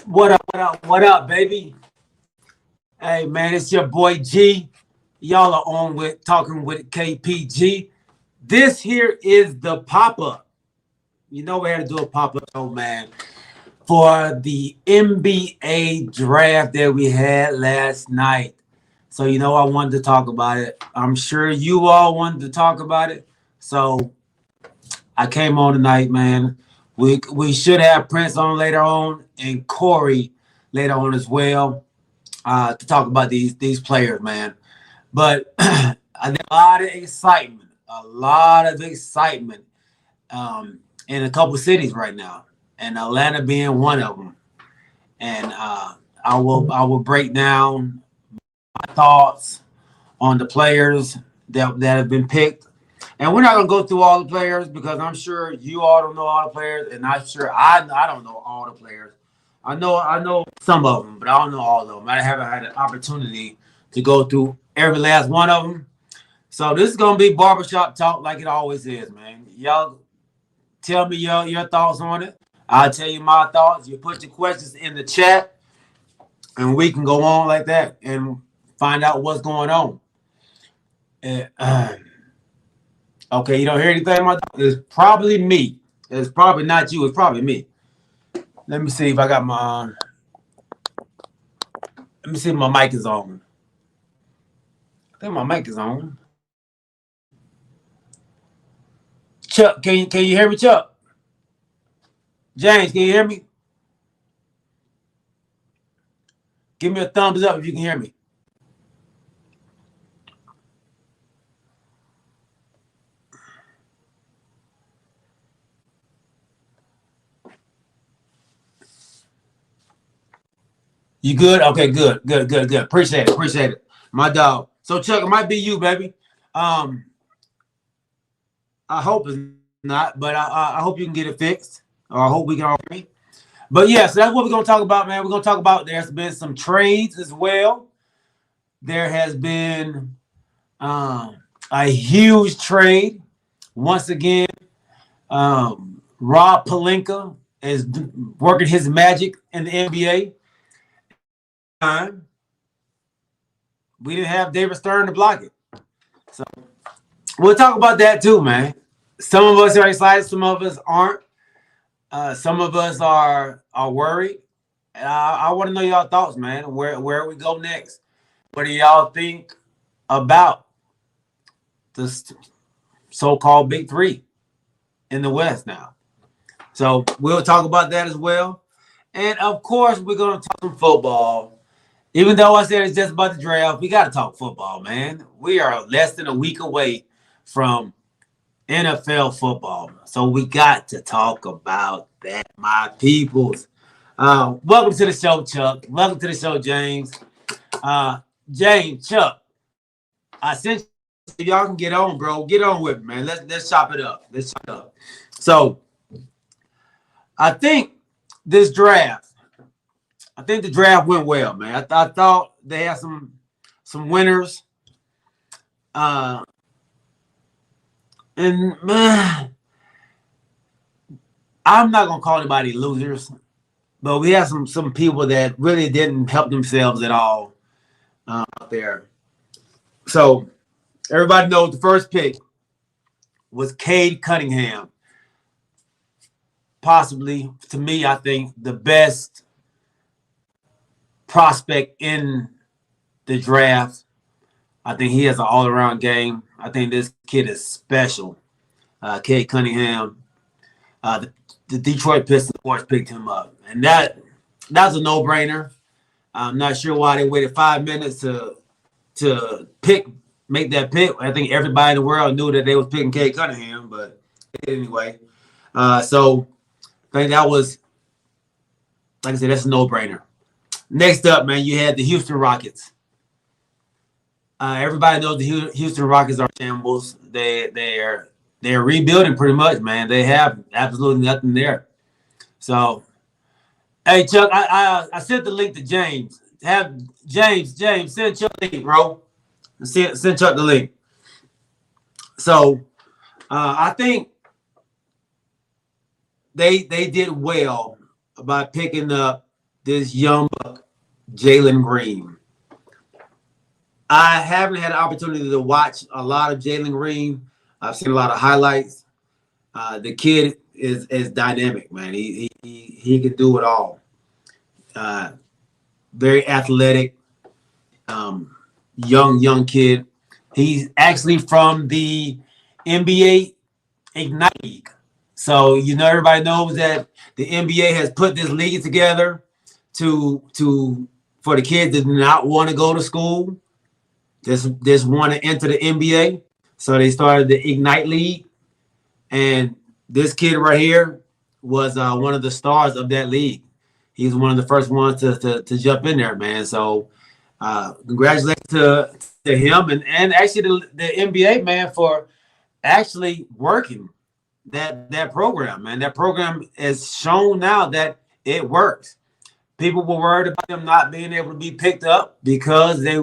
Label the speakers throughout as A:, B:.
A: What up, what up, baby? Hey, man, it's your boy G. Y'all are on with talking with KPG. This here is the pop up. You know, we had to do a pop up show, man, for the NBA draft that we had last night. So, I wanted to talk about it. I'm sure you all wanted to talk about it. So, I came on tonight, man. We should have Prince on later on and Corey later on as well to talk about these players, man. But a lot of excitement in a couple cities right now, and Atlanta being one of them. And I will break down my thoughts on the players that have been picked. And we're not gonna go through all the players because I'm sure you all don't know all the players, and I'm sure I don't know all the players. I know some of them, but I don't know all of them. I haven't had an opportunity to go through every last one of them. So this is gonna be barbershop talk like it always is, man. Y'all tell me your thoughts on it. I'll tell you my thoughts. You put your questions in the chat, and we can go on like that and find out what's going on. And, okay, you don't hear anything? It's probably me. It's probably not you. It's probably me. Let me see if I got my. Let me see if my mic is on. I think my mic is on. Chuck, can you hear me, Chuck? James, can you hear me? Give me a thumbs up if you can hear me. You good? Okay, good. Appreciate it. My dog. So Chuck, it might be you, baby. Um, I hope it's not, but I hope you can get it fixed. Or I hope we can all hear me. But yeah, so that's what we're gonna talk about, man. We're gonna talk about there's been some trades as well. There has been a huge trade. Once again, Rob Pelinka is working his magic in the NBA. We didn't have David Stern to block it. So we'll talk about that too, man. Some of us are excited, some of us aren't. Some of us are worried. I want to know y'all thoughts, man. Where we go next? What do y'all think about this so-called Big Three in the West now? So we'll talk about that as well. And of course, we're gonna talk some football. Even though I said it's just about the draft, we gotta talk football, man. We are less than a week away from NFL football. So we got to talk about that, my peoples. Welcome to the show, Chuck. Welcome to the show, James. James, Chuck, I sent you. If y'all can get on, bro. Get on with it, man. Let's chop it up. Let's chop it up. So I think this draft, I think the draft went well, man. I thought they had some winners. And man, I'm not gonna call anybody losers, but we had some people that really didn't help themselves at all out there. So everybody knows the first pick was Cade Cunningham. Possibly, to me, I think the best prospect in the draft. I think he has an all-around game. I think this kid is special. Cade Cunningham. The Detroit Pistons, of course, picked him up. And that's a no-brainer. I'm not sure why they waited 5 minutes to make that pick. I think everybody in the world knew that they was picking Cade Cunningham, but anyway. So I think that was, like I said, that's a no-brainer. Next up, man, you had the Houston Rockets. Everybody knows the Houston Rockets are shambles. They're rebuilding pretty much, man. They have absolutely nothing there. So, hey Chuck, I sent the link to James. Have James send Chuck the link, bro. Send Chuck the link. So, I think they did well by picking up this young buck, Jalen Green. I haven't had an opportunity to watch a lot of Jalen Green. I've seen a lot of highlights. The kid is dynamic, man. He can do it all. Very athletic, young kid. He's actually from the NBA Ignite League. So everybody knows that the NBA has put this league together to for the kids that do not want to go to school, just want to enter the NBA. So they started the Ignite League, and this kid right here was one of the stars of that league. He's one of the first ones to jump in there, man. So congratulations to him and actually the NBA, man, for actually working that program, man. That program has shown now that it works. People were worried about them not being able to be picked up because they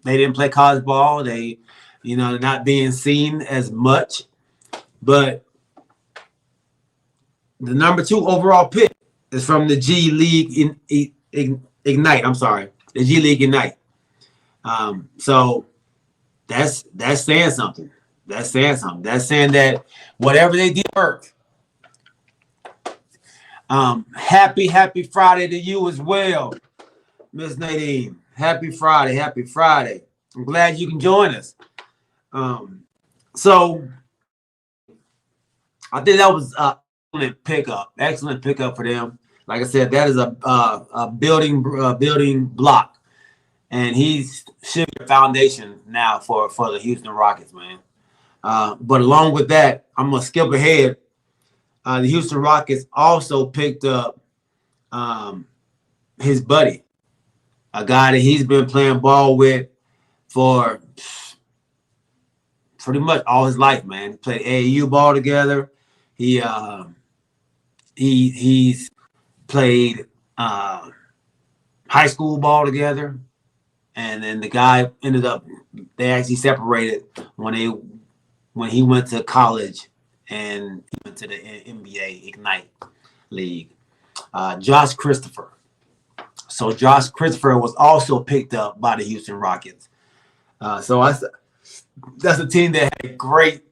A: didn't play college ball. They, not being seen as much. But the number 2 overall pick is from the G League Ignite. I'm sorry, the G League Ignite. So that's saying something. That's saying something. That's saying that whatever they did worked. Happy Friday to you as well, Miss Nadine. Happy Friday. I'm glad you can join us. So I think that was excellent pickup for them. Like I said, that is a building block, and he's shifting the foundation now for the Houston Rockets, man. But along with that, I'm gonna skip ahead. The Houston Rockets also picked up his buddy, a guy that he's been playing ball with for pretty much all his life, man. He played AAU ball together. He's played high school ball together, and then the guy they actually separated when he went to college and he went to the NBA Ignite League. Josh Christopher. So Josh Christopher was also picked up by the Houston Rockets. So that's a team that had a great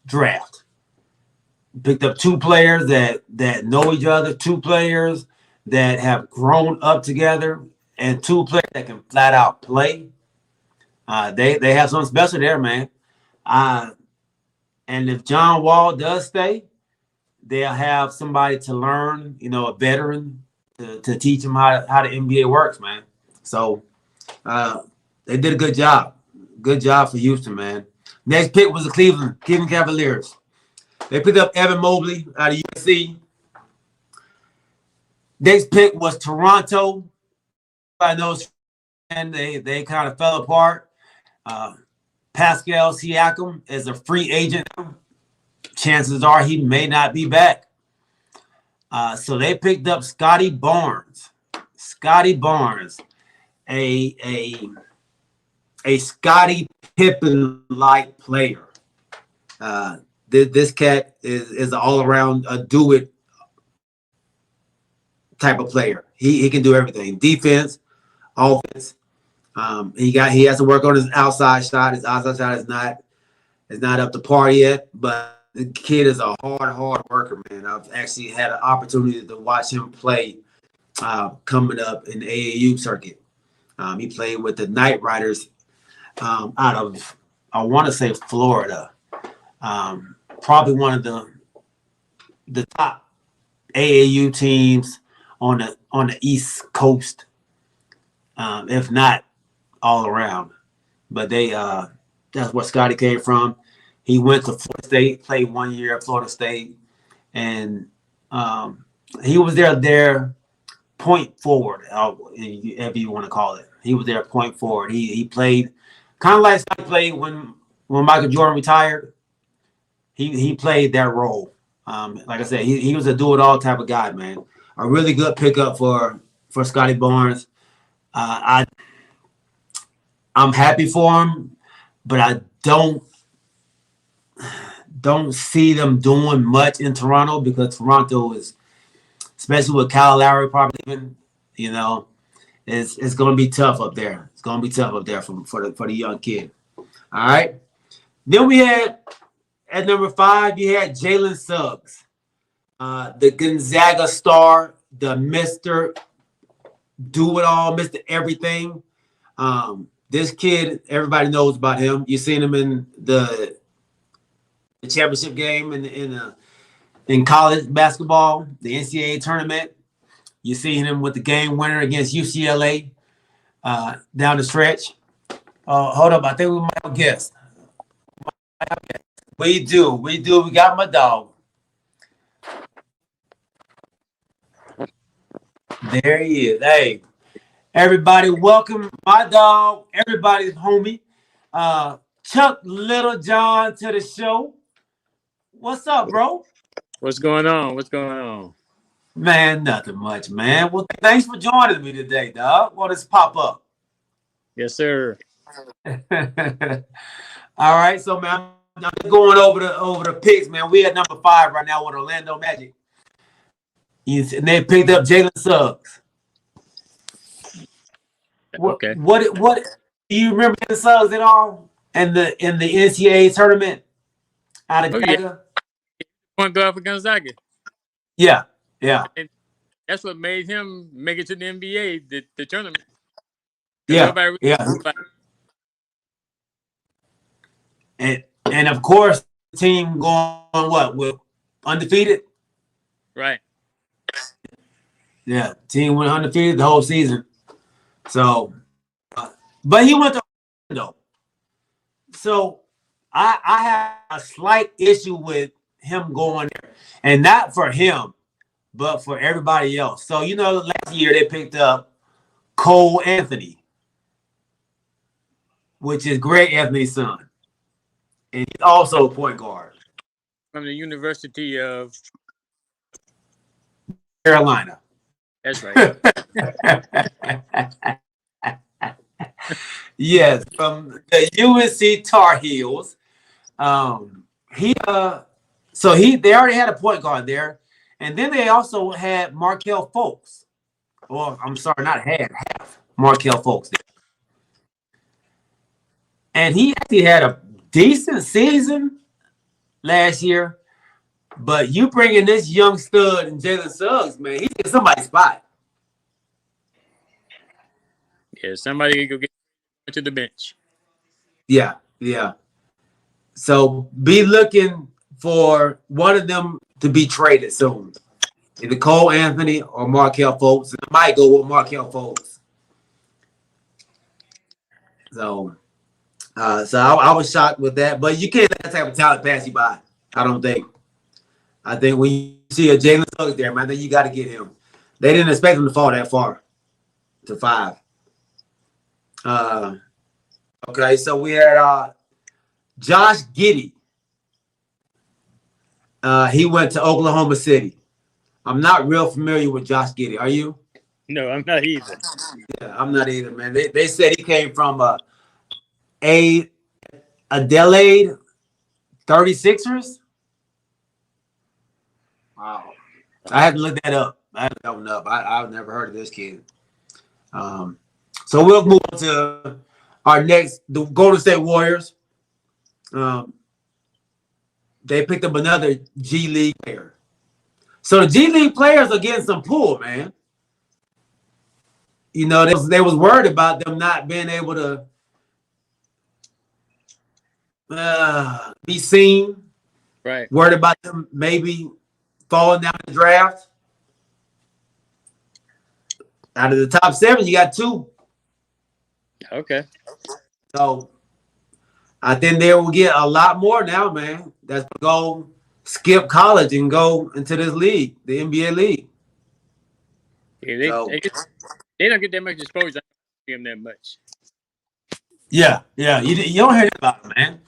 A: draft. Picked up 2 players that know each other, 2 players that have grown up together, and 2 players that can flat out play. They have something special there, man. And if John Wall does stay, they'll have somebody to learn, a veteran to teach them how the NBA works, man. So they did a good job. Good job for Houston, man. Next pick was the Cleveland Cavaliers. They picked up Evan Mobley out of USC. Next pick was Toronto. I know, and they kind of fell apart. Pascal Siakam is a free agent. Chances are he may not be back. So they picked up Scotty Barnes. Scotty Barnes, a Scottie Pippen-like player. This cat is an all-around do-it type of player. He can do everything: defense, offense. He has to work on his outside shot. His outside shot is not up to par yet, but the kid is a hard worker, man. I've actually had an opportunity to watch him play coming up in the AAU circuit. He played with the Knight Riders out of, I want to say, Florida. Probably one of the top AAU teams on the East Coast, if not all around. But that's where Scotty came from. He went to Florida State, played 1 year at Florida State, and he was their point forward, if you want to call it. He was their point forward. He played kind of like Scotty played when Michael Jordan retired. He played that role. Like I said, he was a do-it-all type of guy, man. A really good pickup for Scotty Barnes. I'm happy for him, but I don't see them doing much in Toronto because Toronto is especially with Kyle Lowry probably even, you know, it's going to be tough up there. It's going to be tough up there for the young kid. All right. Then we had at number 5, you had Jalen Suggs, the Gonzaga star, the Mr. Do It All, Mr. Everything. This kid, everybody knows about him. You've seen him in the championship game in college basketball, the NCAA tournament. You've seen him with the game winner against UCLA down the stretch. Hold up, I think we might have guessed. We do. We got my dog. There he is. Hey, everybody, welcome my dog, everybody's homie, Chuck Littlejohn to the show. What's up, bro?
B: What's going on? What's going on?
A: Man, nothing much, man. Well, thanks for joining me today, dog. What does pop up?
B: Yes, sir.
A: All right, so man, I'm going over the picks, man. We at number 5 right now with Orlando Magic. And they picked up Jalen Suggs.
B: Okay.
A: What do you remember the Suggs at all in the NCAA tournament out of Gonzaga?
B: Yeah. Point guard for Gonzaga.
A: Yeah.
B: And that's what made him make it to the NBA, the tournament.
A: Yeah. And of course, the team going what with undefeated.
B: Right.
A: Yeah, team went undefeated the whole season. So, but he went to Orlando. So I have a slight issue with him going there, and not for him, but for everybody else. So last year they picked up Cole Anthony, which is Greg Anthony's son, and he's also a point guard
B: from the University of
A: Carolina.
B: That's right.
A: Yes, from the UNC Tar Heels. They already had a point guard there, and then they also had Markelle Fultz. Or I'm sorry, not have Markelle Fultz there. And he actually had a decent season last year. But you bringing this young stud and Jalen Suggs, man, he's in somebody's spot.
B: Yeah, somebody can go get to the bench.
A: Yeah. So be looking for one of them to be traded soon. Either Cole Anthony or Markelle Fultz. I might go with Markelle Fultz. So I was shocked with that. But you can't let that type of talent pass you by, I don't think. I think when you see a Jalen Suggs there, man, then you got to get him. They didn't expect him to fall that far to 5. Okay, so we had Josh Giddey. He went to Oklahoma City. I'm not real familiar with Josh Giddey. Are you?
B: No, I'm not either.
A: Yeah, I'm not either, man. They said he came from Adelaide 36ers. Wow. I had to look that up. I've never heard of this kid. So we'll move on to our next, the Golden State Warriors. They picked up another G League player. So the G League players are getting some pull, man. They was worried about them not being able to be seen.
B: Right.
A: Worried about them maybe falling down the draft. Out of the top 7, you got 2.
B: Okay.
A: So I think they will get a lot more now, man. That's to go skip college and go into this league, the NBA league.
B: Yeah, they don't get that much exposure. I don't see them that much.
A: Yeah. You don't hear about them, man.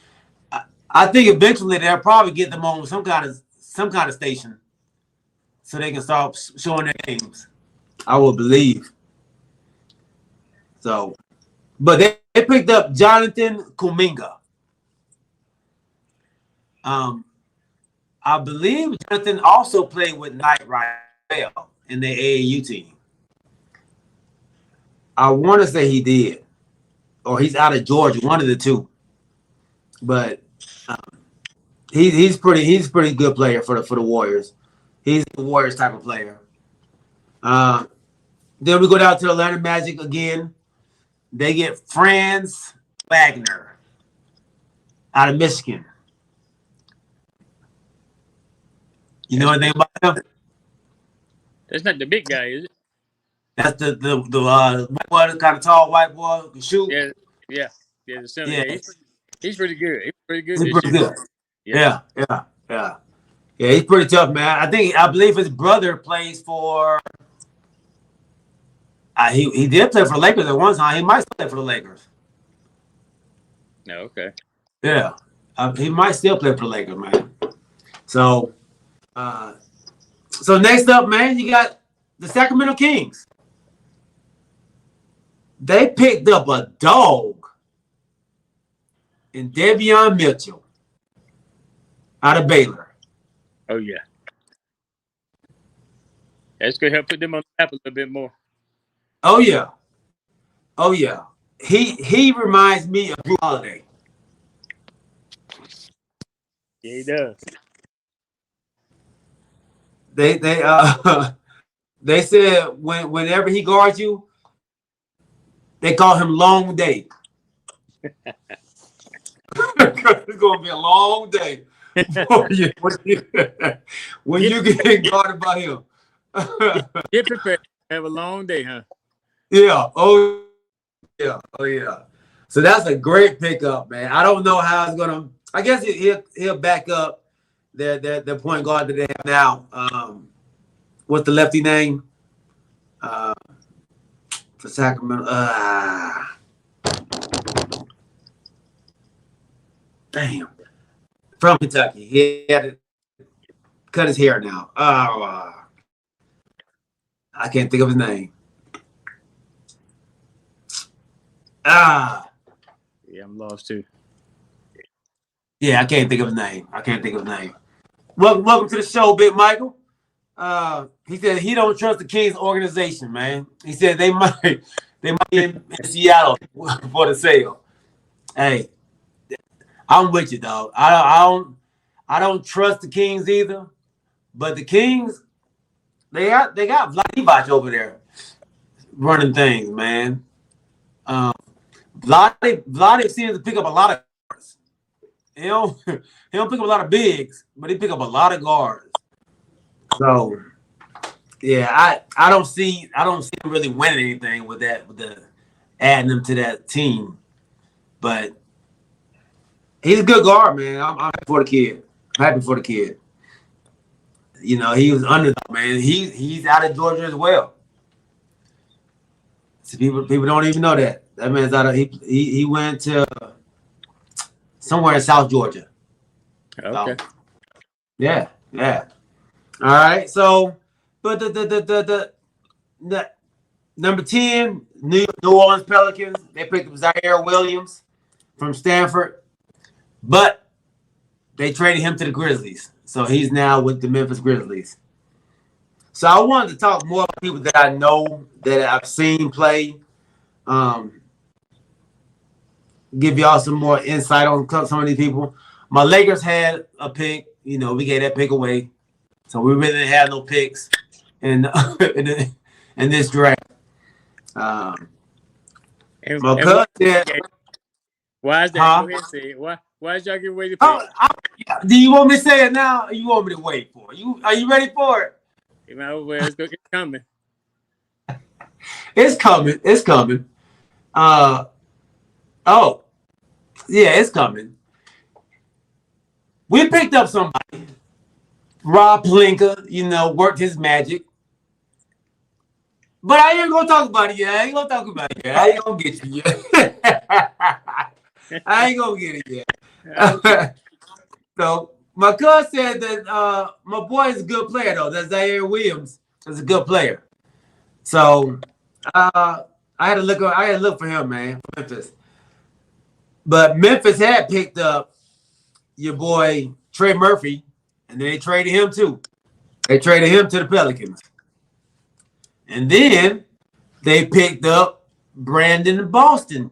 A: I think eventually they'll probably get them on some kind of station, so they can start showing their games. I would believe. So, but they picked up Jonathan Kuminga. I believe Jonathan also played with Knight Ridell in the AAU team. I want to say he did, or he's out of Georgia, one of the two. But he's pretty good player for the Warriors. He's the Warriors type of player. Then we go down to Atlanta Magic again. They get Franz Wagner out of Michigan. You know anything about him?
B: That's not the big guy, is it?
A: That's the white boy, kind of tall white boy who can shoot.
B: Yeah. The center. Yeah. He's pretty good. He's pretty good.
A: He's pretty good. Yeah. He's pretty tough, man. I believe his brother plays for. He did play for the Lakers at one time. He might still play for the Lakers.
B: No, okay.
A: Yeah, he might still play for the Lakers, man. So next up, man, you got the Sacramento Kings. They picked up a dog in Davion Mitchell out of Baylor.
B: Oh, yeah. That's going to help put them on the map a little bit more.
A: Oh, yeah. He reminds me of Drew Holiday.
B: Yeah, he does.
A: They said whenever he guards you, they call him Long Day. It's gonna be a long day when you get guarded by him.
B: Get prepared to have a long day, huh?
A: Yeah. Oh yeah. So that's a great pickup, man. I don't know how it's gonna. I guess he'll back up the point guard that they have now. What's the lefty name? For Sacramento. Damn. From Kentucky. He had to cut his hair now. I can't think of his name.
B: Yeah, I'm lost too.
A: Yeah, I can't think of his name. Welcome to the show, Big Michael. He said he don't trust the Kings organization, man. He said they might be in Seattle for the sale. Hey, I'm with you, dog. I don't trust the Kings either. But the Kings, they got Vlade over there running things, man. Vlade seems to pick up a lot of guards. He don't pick up a lot of bigs, but he pick up a lot of guards. So yeah, I don't see him really winning anything with the adding him to that team. But he's a good guard, man. I'm happy for the kid. You know, he was underdog, man. He's out of Georgia as well. So people don't even know that. That man's out of he went to somewhere in South Georgia.
B: Okay.
A: So, yeah. All right. So, but the number 10, New Orleans Pelicans, they picked up Zaire Williams from Stanford, but they traded him to the Grizzlies. So he's now with the Memphis Grizzlies. So I wanted to talk more about people that I know, that I've seen play. Give y'all some more insight on some of these people. My Lakers had a pick. You know, we gave that pick away. So we really didn't have no picks in this draft. My cousin said,
B: why is that?
A: Huh?
B: Go ahead and say it. Why is y'all giving away the pick?
A: Do you want me to say it now, or you want me to wait for it? Are you ready for it?
B: It's coming.
A: It's coming. Yeah, it's coming. We picked up somebody. Rob Pelinka, you know, worked his magic. But I ain't gonna talk about it yet. I ain't gonna get you yet. I ain't gonna get it yet. So my cousin said that my boy is a good player though. That Zaire Williams is a good player. So I had to look for him, man, for Memphis. But Memphis had picked up your boy Trey Murphy, and then they traded him too. They traded him to the Pelicans. And then they picked up Brandon Boston.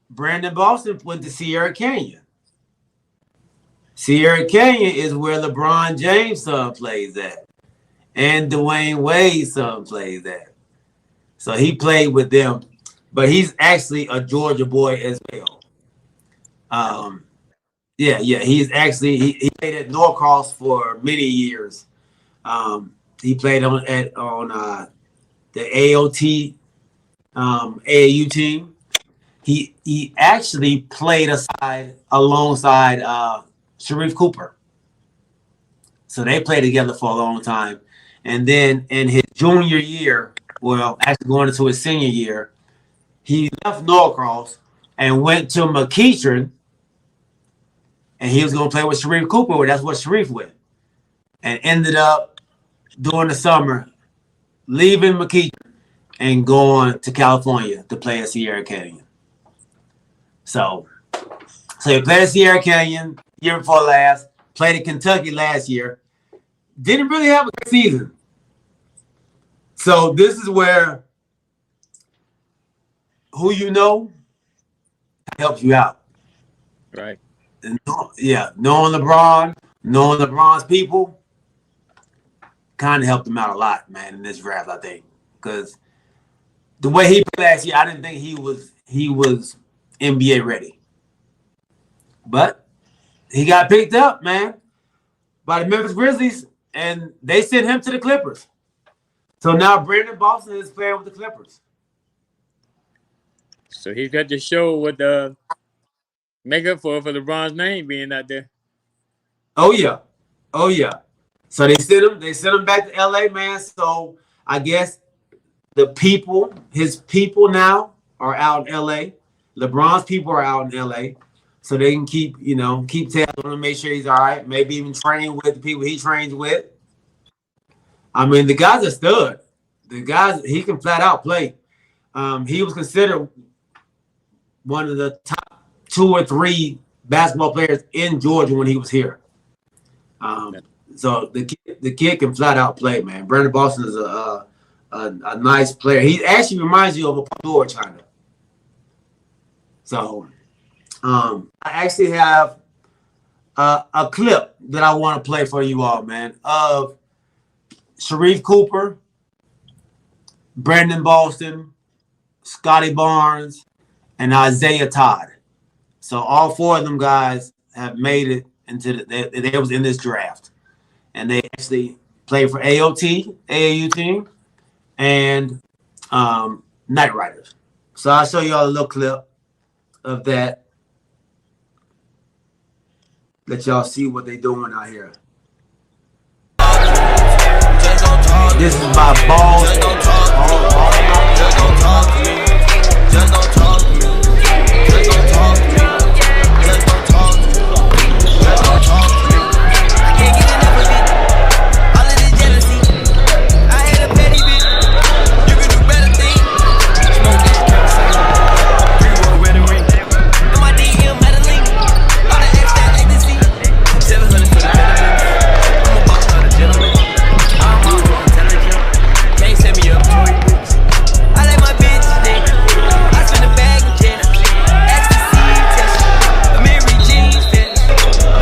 A: Brandon Boston went to Sierra Canyon. Sierra Canyon is where LeBron James' son plays at. And Dwayne Wade's son plays at. So he played with them. But he's actually a Georgia boy as well. He's actually he played at Norcross for many years. He played on the AOT AAU team. He actually played alongside Sharif Cooper. So they played together for a long time. And then in his junior year, well, actually going into his senior year, he left Norcross and went to McEachern, and he was going to play with Sharif Cooper, where that's what Sharif went, and ended up during the summer leaving McEachern and going to California to play at Sierra Canyon. So he played at Sierra Canyon year before last, played at Kentucky last year, didn't really have a good season. So this is where who you know helps you out.
B: Right.
A: And knowing LeBron's people kind of helped him out a lot, man, in this draft, I think. Because the way he played last year, I didn't think he was NBA ready. But he got picked up, man, by the Memphis Grizzlies, and they sent him to the Clippers. So now Brandon Boston is playing with the Clippers.
B: So he's got to show what the make up for LeBron's name being out there.
A: Oh yeah. So they sent him back to LA, man. So I guess his people now are out in LA. LeBron's people are out in LA. So they can keep tabs on him, make sure he's all right. Maybe even train with the people he trains with. I mean, the guy's a stud. He can flat out play. He was considered one of the top 2 or 3 basketball players in Georgia when he was here. So the kid can flat out play, man. Brandon Boston is a nice player. He actually reminds you of a Paul George kind of. So I actually have a clip that I want to play for you all, man, of Sharif Cooper, Brandon Boston, Scotty Barnes, and Isaiah Todd. So all 4 of them guys have made it into they was in this draft. And they actually played for AAU team, and Knight Riders. So I'll show you all a little clip of that. Let y'all see what they doing out here. This is my balls. Just don't talk to me. Just don't talk to me. Just don't talk to me. Just don't talk to me. Just don't talk to me. I can't get enough of it. All of this jealousy. I hate a petty bitch. You can do better things. Smoke that kerosene. Reroll red and ring. In my DM, Madeline. All the extra ecstasy. 700 for the Benjamins. I'm a boss, not a gentleman. I'm all intelligent. Can't set me up. I like my bitch thick. I spend a bag of jet. Ecstasy test. A Mary Jean fit.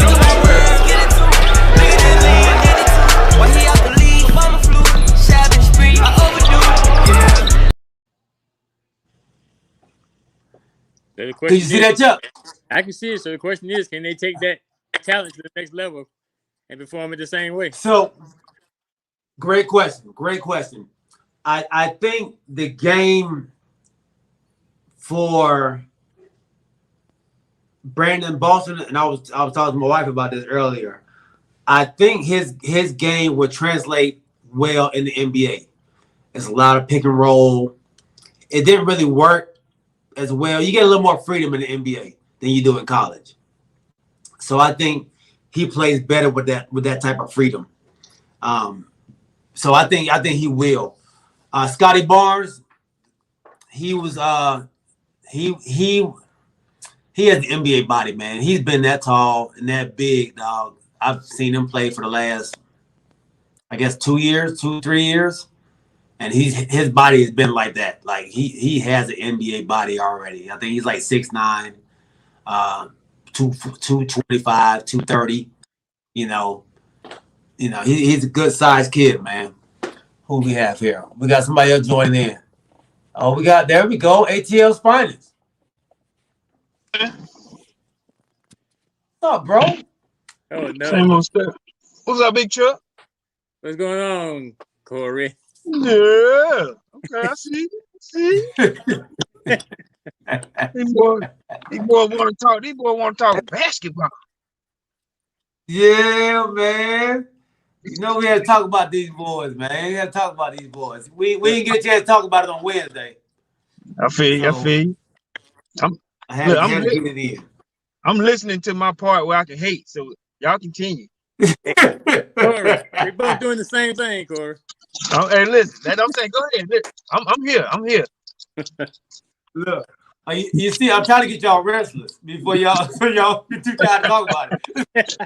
A: Look at my words, get it too. Look at that lean, get it too. Why he out the league? Mama flu. Shaving spree. I overdo it. Yeah.
B: So the question
A: Did you see that, Chuck?
B: I can see it. So the question is, can they take that talent to the next level and perform it the same way?
A: So, great question. I think the game for Brandon Boston, and I was talking to my wife about this earlier. I think his game would translate well in the NBA. It's a lot of pick and roll. It didn't really work as well. You get a little more freedom in the NBA than you do in college. So I think he plays better with that type of freedom. So I think he will. Scotty Barnes, he was he has the NBA body, man. He's been that tall and that big, dog. I've seen him play for the last, I guess, 3 years. and his body has been like that. Like he has an NBA body already. I think he's like 6'9", 225, 230. He's a good sized kid, man. Who we have here? We got somebody else joining in. Oh, there we go. ATL's finest. What's up, bro?
B: Oh no.
C: Same old stuff. What's up, Big Chuck?
B: What's going on, Corey?
C: Yeah. Okay, I see. These boys want to talk. These boys want to talk basketball.
A: Yeah, man. We had to talk about these boys, man. We had to talk about these boys. We didn't get a chance to talk about it on Wednesday.
C: I feel you.
A: I had to get it in.
C: I'm listening to my part where I can hate, so y'all continue.
B: Corey, we both doing the same thing, Corey.
C: Hey, listen. That I'm saying. Go ahead. Listen, I'm here.
A: Look, you see, I'm trying to get y'all restless before y'all get too tired to talk about it.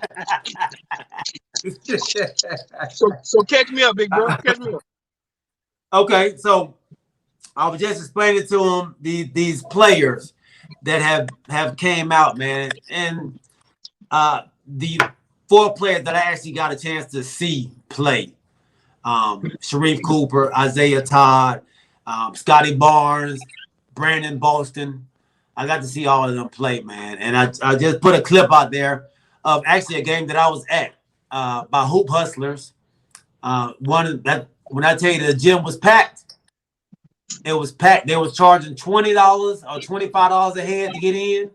C: So catch me up, big bro. Catch me up.
A: Okay, so I was just explaining to him these players that have came out, man, and the 4 players that I actually got a chance to see play: Sharif Cooper, Isaiah Todd, Scotty Barnes, Brandon Boston. I got to see all of them play, man, and I just put a clip out there of actually a game that I was at by Hoop Hustlers. When I tell you the gym was packed. It was packed. They was charging $20 or $25 a head to get in.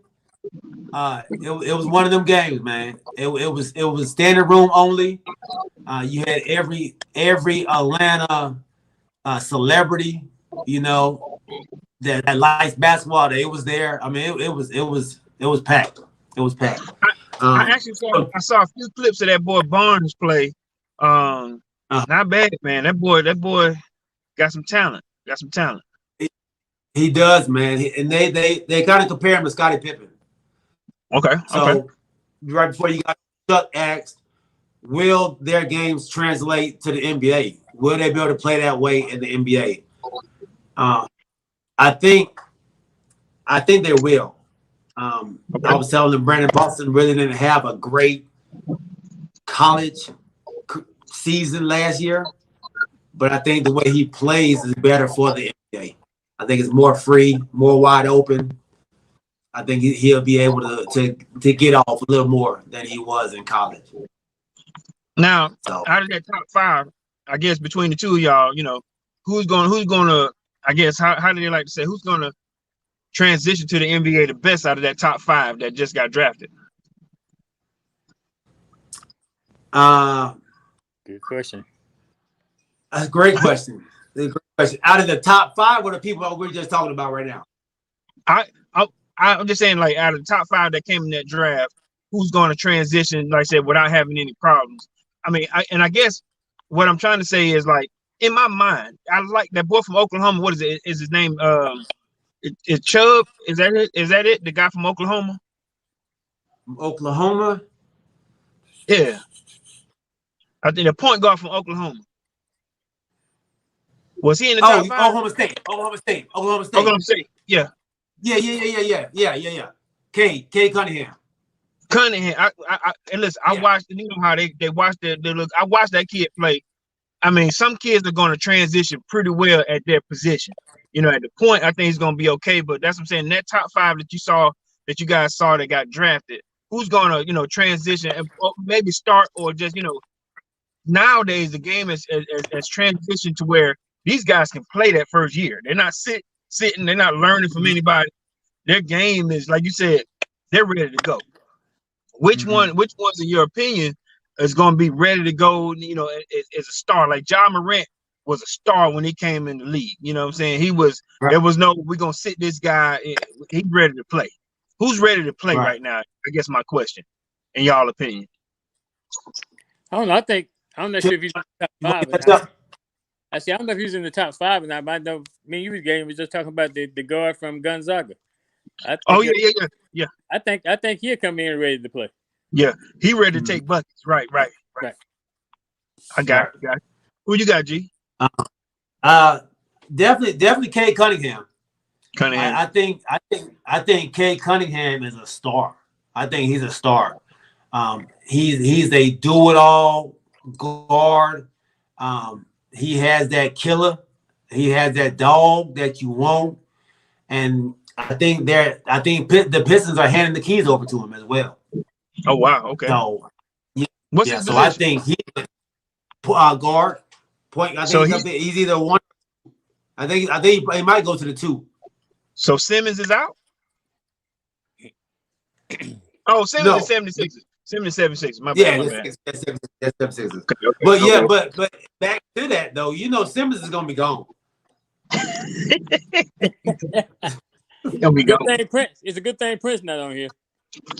A: It was one of them games, man. It was standing room only. You had every Atlanta celebrity, that likes basketball. They was there. I mean, it was packed. It was packed.
C: I actually saw a few clips of that boy Barnes play. Not bad, man. That boy got some talent.
A: He does, man. And they kind of compare him to Scottie Pippen.
C: Okay.
A: So right before you got Chuck asked, will their games translate to the NBA? Will they be able to play that way in the NBA? I think they will. I was telling them Brandon Boston really didn't have a great college season last year, but I think the way he plays is better for the NBA. I think it's more free, more wide open. I think he'll be able to get off a little more than he was in college.
C: Now, out of that top 5, I guess between the two of y'all, who's gonna I guess how do they like to say who's gonna transition to the NBA the best out of that top 5 that just got drafted?
B: Good question.
A: A great question. Out of the top 5, what are the people we're just talking about right now?
C: I'm just saying, like, out of the top 5 that came in that draft, who's going to transition, like I said, without having any problems? I mean, I guess what I'm trying to say is, like, in my mind, I like that boy from Oklahoma. What is it? Is his name? Is Chubb? Is that it? Is that it? The guy from Oklahoma?
A: Oklahoma?
C: Yeah. I think the point guard from Oklahoma. Was he in the top 5?
A: Oklahoma State.
C: Oklahoma State. Yeah.
A: Yeah. K Cunningham.
C: And listen, I watched. You know how they watched the look. I watched that kid play. I mean, some kids are going to transition pretty well at their position. At the point, I think he's going to be okay. But that's what I'm saying. That top 5 that you guys saw that got drafted, who's going to transition and maybe start or just nowadays the game has transitioned to where these guys can play that first year. They're not sitting. They're not learning from anybody. Their game is, like you said, they're ready to go. Which ones, in your opinion, is going to be ready to go? As a star, like Ja Morant was a star when he came in the league. You know what I'm saying? He was. Right. There was no, we're gonna sit this guy. He's ready to play. Who's ready to play right now? I guess my question, in y'all opinion.
B: I don't know. I'm not sure if he's in the top 5. I don't know if he's in the top 5 or not. I know me and you was just talking about the guard from Gonzaga. Yeah. I think he'll come in ready to play.
C: Yeah, he ready to take buckets. Right. I got it. Who you got, G?
A: Definitely Cade Cunningham.
C: Cunningham.
A: I think Cade Cunningham is a star. I think he's a star. He's a do-it-all guard. He has that killer. He has that dog that you want, and I think the Pistons are handing the keys over to him as well.
C: Oh wow, okay.
A: So
C: what's his position?
A: I think he's guard point. I think he's either one. I think he might go to the 2.
C: So Simmons is out. Oh, Simmons is 76ers. Simmons 76ers. My bad.
A: That's 76ers. But back to that though, Simmons is gonna be gone.
C: He'll be gone.
B: It's a good thing Prince not on here.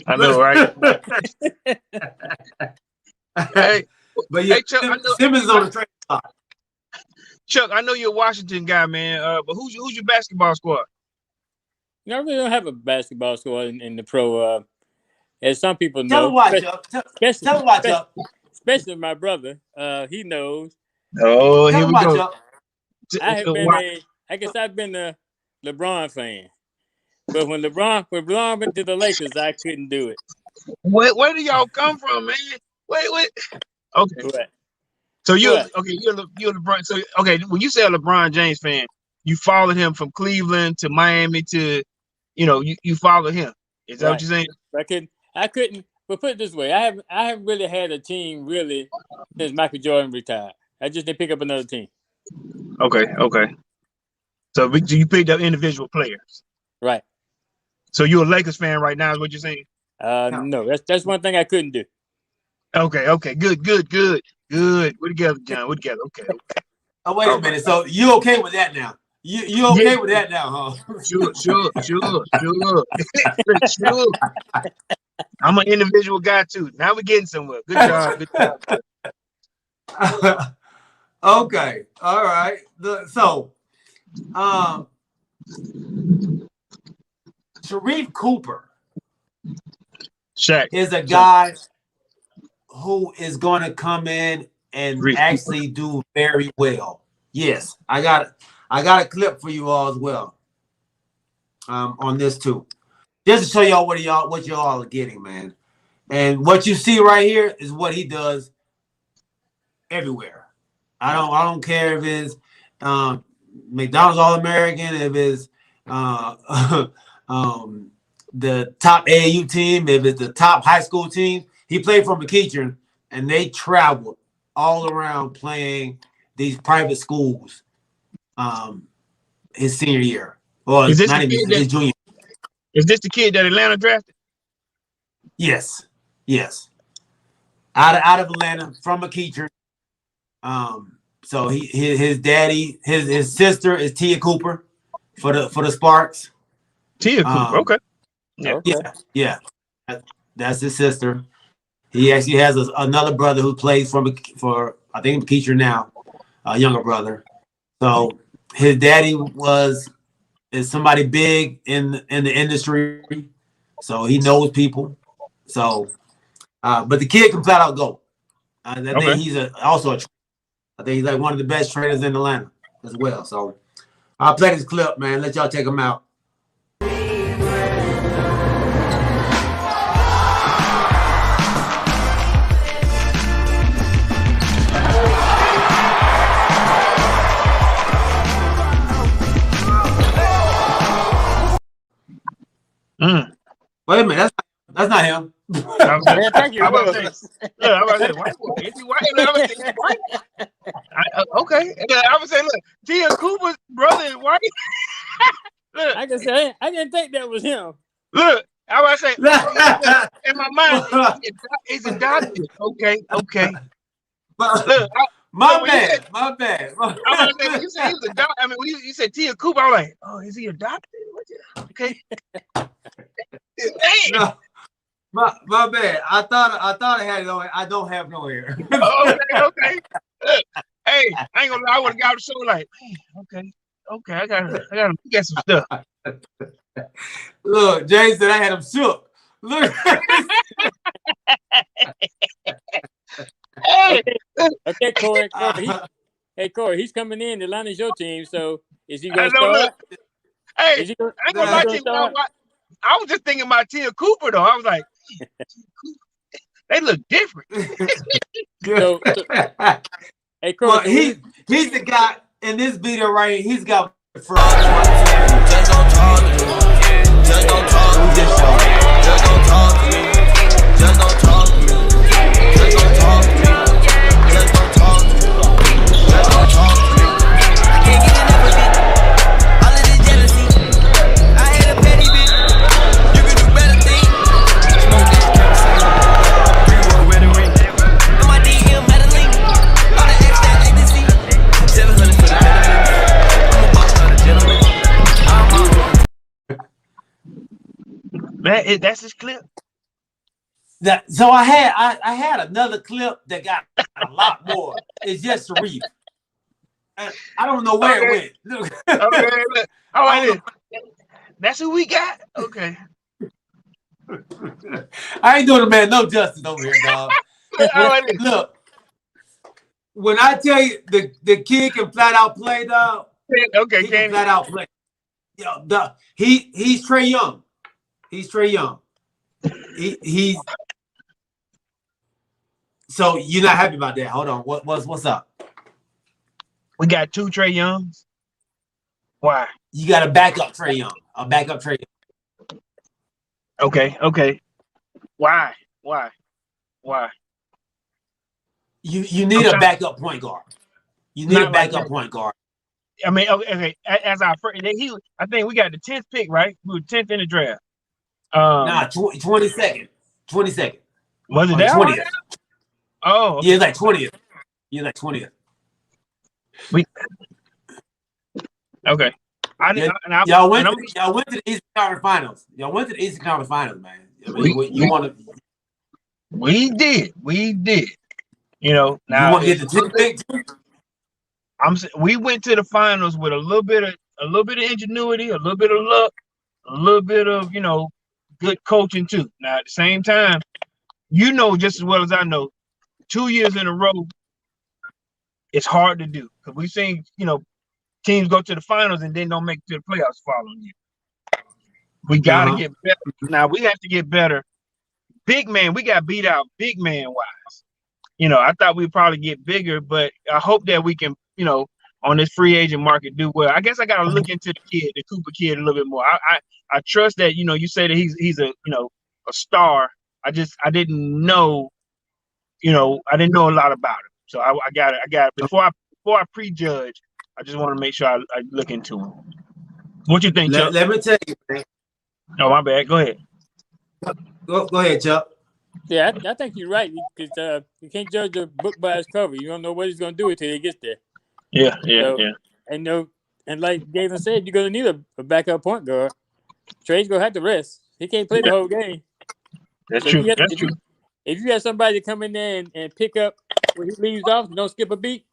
C: I know, right? Hey,
A: but yeah,
C: Chuck,
A: Simmons is on the trade block.
C: Chuck, I know you're a Washington guy, man. But who's your basketball squad?
B: I really don't have a basketball squad in the pro. As some people know.
A: Tell him why, Chuck. Tell him why, Chuck.
B: Especially my brother. He knows.
C: Oh, here we go.
B: I've been a LeBron fan. But when LeBron went to the Lakers, I couldn't do it.
C: Where do y'all come from, man? Wait. Okay.
B: What?
C: So you're LeBron. So when you say a LeBron James fan, you followed him from Cleveland to Miami to, you followed him. Is that what you're saying?
B: I couldn't. But put it this way, I haven't really had a team really since Michael Jordan retired. I just didn't pick up another team.
C: Okay. So you picked up individual players,
B: right?
C: So you're a Lakers fan right now, is what you're saying?
B: No, that's one thing I couldn't do.
C: Okay, good. We're together, John. We're together. Okay.
A: Oh, wait a minute. So you okay with that now? You okay with that now, huh?
C: Sure. Sure. I'm an individual guy too. Now we're getting somewhere. Good job.
A: Okay. All right. Sharif Cooper
C: Shaq
A: is a guy who is going to come in and actually do very well. Yes, I got a clip for you all as well. On this too, just to show y'all what y'all are getting, man. And what you see right here is what he does everywhere. I don't care if it's McDonald's All-American, if it's the top AAU team, if it's the top high school team. He played for McEachern, and they traveled all around playing these private schools his senior year. Or his junior.
C: Is this the kid that Atlanta drafted?
A: Yes. Out of Atlanta, from McEachern. So his daddy, his sister is Tia Cooper for the Sparks.
C: Tia Cooper, okay.
A: Yeah. That's his sister. He actually has another brother who plays for I think McEachern now, a younger brother. So his daddy is somebody big in the industry, so he knows people. So, but the kid can flat out go. I think he's also a trainer. I think he's like one of the best trainers in Atlanta as well. So I'll play this clip, man. Let y'all check him out. Wait a minute, that's not him.
B: Thank you.
C: Okay. I would say, look, Tia Cooper's brother is white. Look,
B: I can say I didn't think that was him.
C: Look, I would say in my mind, he's adopted. Okay. Look,
A: my bad.
C: I was say, when you said he was adopted, I mean, when you said Tia Cooper, I was like, oh, is he adopted? Okay.
A: No, my bad. I thought I had it on. I don't have no hair.
C: Okay. Hey, I ain't gonna lie. I would have got the show like, man, okay. I gotta get some stuff.
A: Look, James said I had him shook. Look.
C: Hey.
B: Okay, Corey. Hey Corey, he's coming in. Atlanta's your team, so is he
C: I
B: gonna
C: know.
B: start?
C: Look, hey,
B: Is he gonna,
C: I ain't gonna
B: is he
C: lie
B: gonna
C: to you.
B: start?
C: I was just thinking about Tia Cooper though. I was like, they look different.
B: So hey Corey,
A: Well,
B: so
A: he's the guy in this video right here. He's got
D: Just don't talk to me. Just don't talk to me. Just don't talk to me. Just don't talk to me. Just don't talk to me. Just don't talk to me. Just don't talk to me. I can't get enough of it. All of this jealousy. I hate a petty bitch. You can do better things. Smoke that kerosene. Pre-roll rhetoric. In my DM Madeline. All the extra ecstasy. 700 for the minimum. I'm a boss, not a gentleman.
C: That's his clip.
A: So I had another clip that got a lot more. It's just Sharif. I don't know where it went. Look.
C: Okay, look. I like this. That's who we got. Okay.
A: I ain't doing the man no justice over here, dog.
C: I like this.
A: Look, when I tell you the kid can flat out play, dog,
C: Okay,
A: he can
C: Kenny.
A: flat out play. Yo, dog, he's Trey Young. He's Trey Young. He's so you're not happy about that. Hold on. What's up?
C: We got 2 Trey Youngs. Why?
A: You got to back up Trey Young. I'll back up Trey Young.
C: Okay. Why?
A: You need a backup point guard. You need
C: Not
A: a
C: like
A: backup
C: that.
A: point guard.
C: I mean, okay. As our first, I think we got the 10th pick, right? We were 10th in the draft.
A: Nah, 22nd. 22nd.
C: Was it
A: Or
C: that?
A: 20th.
C: Oh,
A: Yeah, it's like 20th. Yeah, like 20th.
C: okay.
A: Y'all went to the Eastern Conference Finals. Y'all went to the Eastern Conference Finals, man. I mean, you want to
C: We did. You know,
A: you
C: now
A: want to get the 10th pick too?
C: we went to the finals with a little bit of ingenuity, a little bit of luck, a little bit of good coaching too. Now at the same time, just as well as I know, 2 years in a row, it's hard to do because we've seen teams go to the finals and then don't make it to the playoffs following year. We got to get better. Now we have to get better. Big man, we got beat out big man wise. I thought we'd probably get bigger, but I hope that we can, on this free agent market do well. I guess I got to look into the Cooper kid a little bit more. I trust that, you say that he's a star. I didn't know, I didn't know a lot about him. So I got it. Before I prejudge, I just want to make sure I look into him. What you think, Chuck?
A: Let me tell you, man.
C: Oh, my bad. Go ahead.
A: Go ahead, Chuck.
B: yeah, I think you're right because you can't judge a book by its cover. You don't know what he's gonna do until he gets there.
C: Yeah.
B: And like Gavin said, you're gonna need a backup point guard. Trey's gonna have to rest. He can't play the whole game.
C: That's
B: So
C: true.
B: That's true. If you have somebody come in there and pick up where he leaves off, don't skip a beat,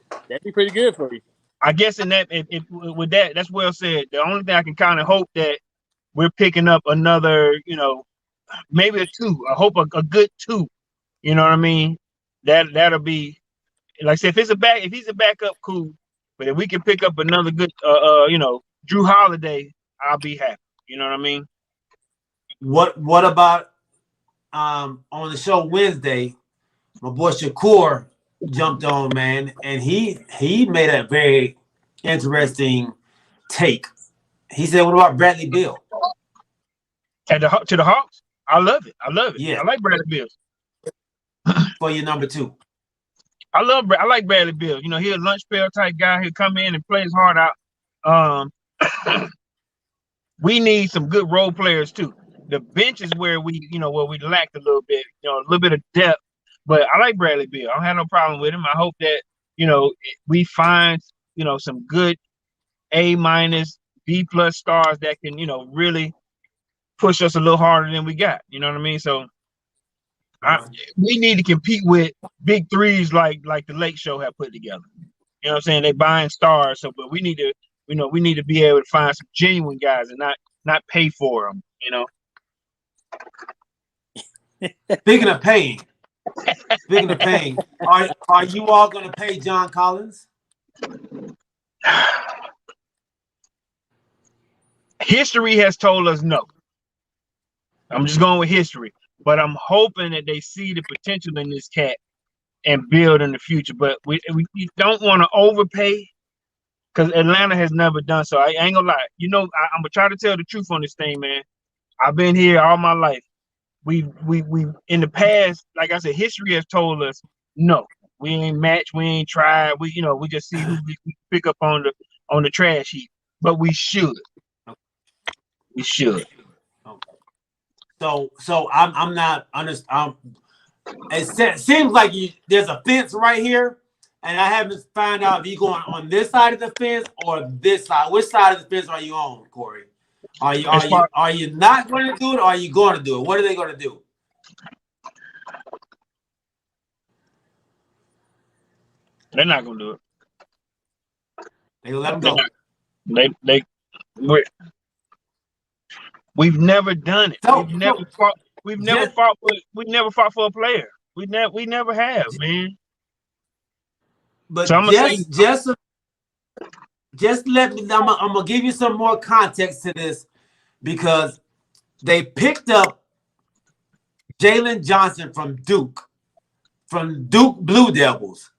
B: that'd be pretty good for you.
C: I guess in that, with that's well said. The only thing I can kind of hope that we're picking up another, maybe a 2. I hope a good 2. You know what I mean? That'll be, like I said, if he's a backup, cool. But if we can pick up another good, Drew Holiday, I'll be happy. You know what I mean?
A: What about on the show Wednesday? My boy Shakur jumped on, man, and he made a very interesting take. He said, "What about Bradley Beal?"
C: To the Hawks, I love it.
A: Yeah.
C: I like Bradley Beal.
A: For your number 2.
C: I like Bradley Beal. He's a lunch pail type guy. He'll come in and play his heart out. We need some good role players too. The bench is where we lacked a little bit, a little bit of depth. But I like Bradley Beal. I don't have no problem with him. I hope that we find some good A-, B+ stars that can really push us a little harder than we got. You know what I mean? So we need to compete with big threes like the Lake Show have put together. You know what I'm saying? They buying stars, but we need to we need to be able to find some genuine guys and not pay for them.
A: Speaking of paying, Speaking of paying, are you all going to pay John Collins?
C: History has told us no. I'm just going with history, but I'm hoping that they see the potential in this cat and build in the future. But we don't want to overpay because Atlanta has never done so. I ain't gonna lie. I'm gonna try to tell the truth on this thing, man. I've been here all my life. We in the past, like I said, history has told us no. We ain't matched. We ain't tried. We just see who we pick up on the trash heap. But we should. We should.
A: Okay. So I'm not understand. It seems like there's a fence right here, and I haven't found out if you're going on this side of the fence or this side. Which side of the fence are you on, Corey? Are you not going to do it, or are you going to do it? What are they going to do?
C: They're not going to do it.
A: They gonna let them
C: go. We've never done it.
A: So,
C: we've never fought for a player. We never have, man.
A: But
C: so
A: just let me. I'm gonna give you some more context to this because they picked up Jalen Johnson from Duke Blue Devils.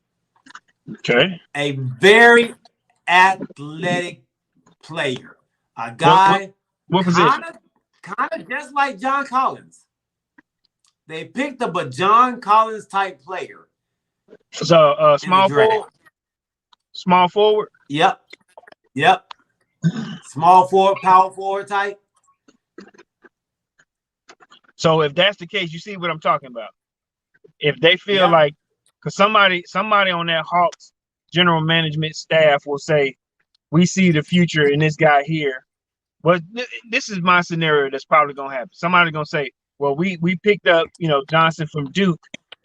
C: Okay.
A: A very athletic player, a guy.
C: What position?
A: Kind of just like John Collins. They picked up a John Collins type player.
C: So small forward. Small forward.
A: Yep. Small forward, power forward type.
C: So if that's the case, you see what I'm talking about. If they feel like, because somebody on that Hawks general management staff will say, we see the future in this guy here. But this is my scenario that's probably gonna happen. Somebody's gonna say, well, we picked up, Johnson from Duke,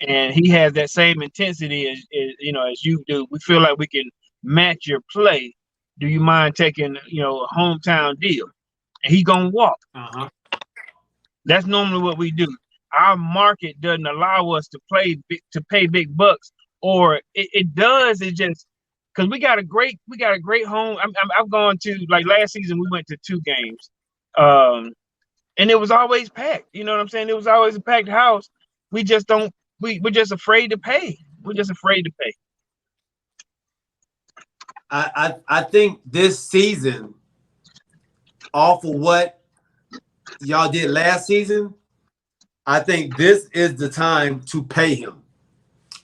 C: and he has that same intensity as you do. We feel like we can match your play. Do you mind taking, a hometown deal? And he gonna walk.
A: Uh-huh.
C: That's normally what we do. Our market doesn't allow us to pay big bucks, or it does. It just because we got a great home. I've gone to, like, last season we went to 2 games, and it was always packed. You know what I'm saying? It was always a packed house. We just don't. We're just afraid to pay. We're just afraid to pay.
A: I think this season, off of what y'all did last season, I think this is the time to pay him.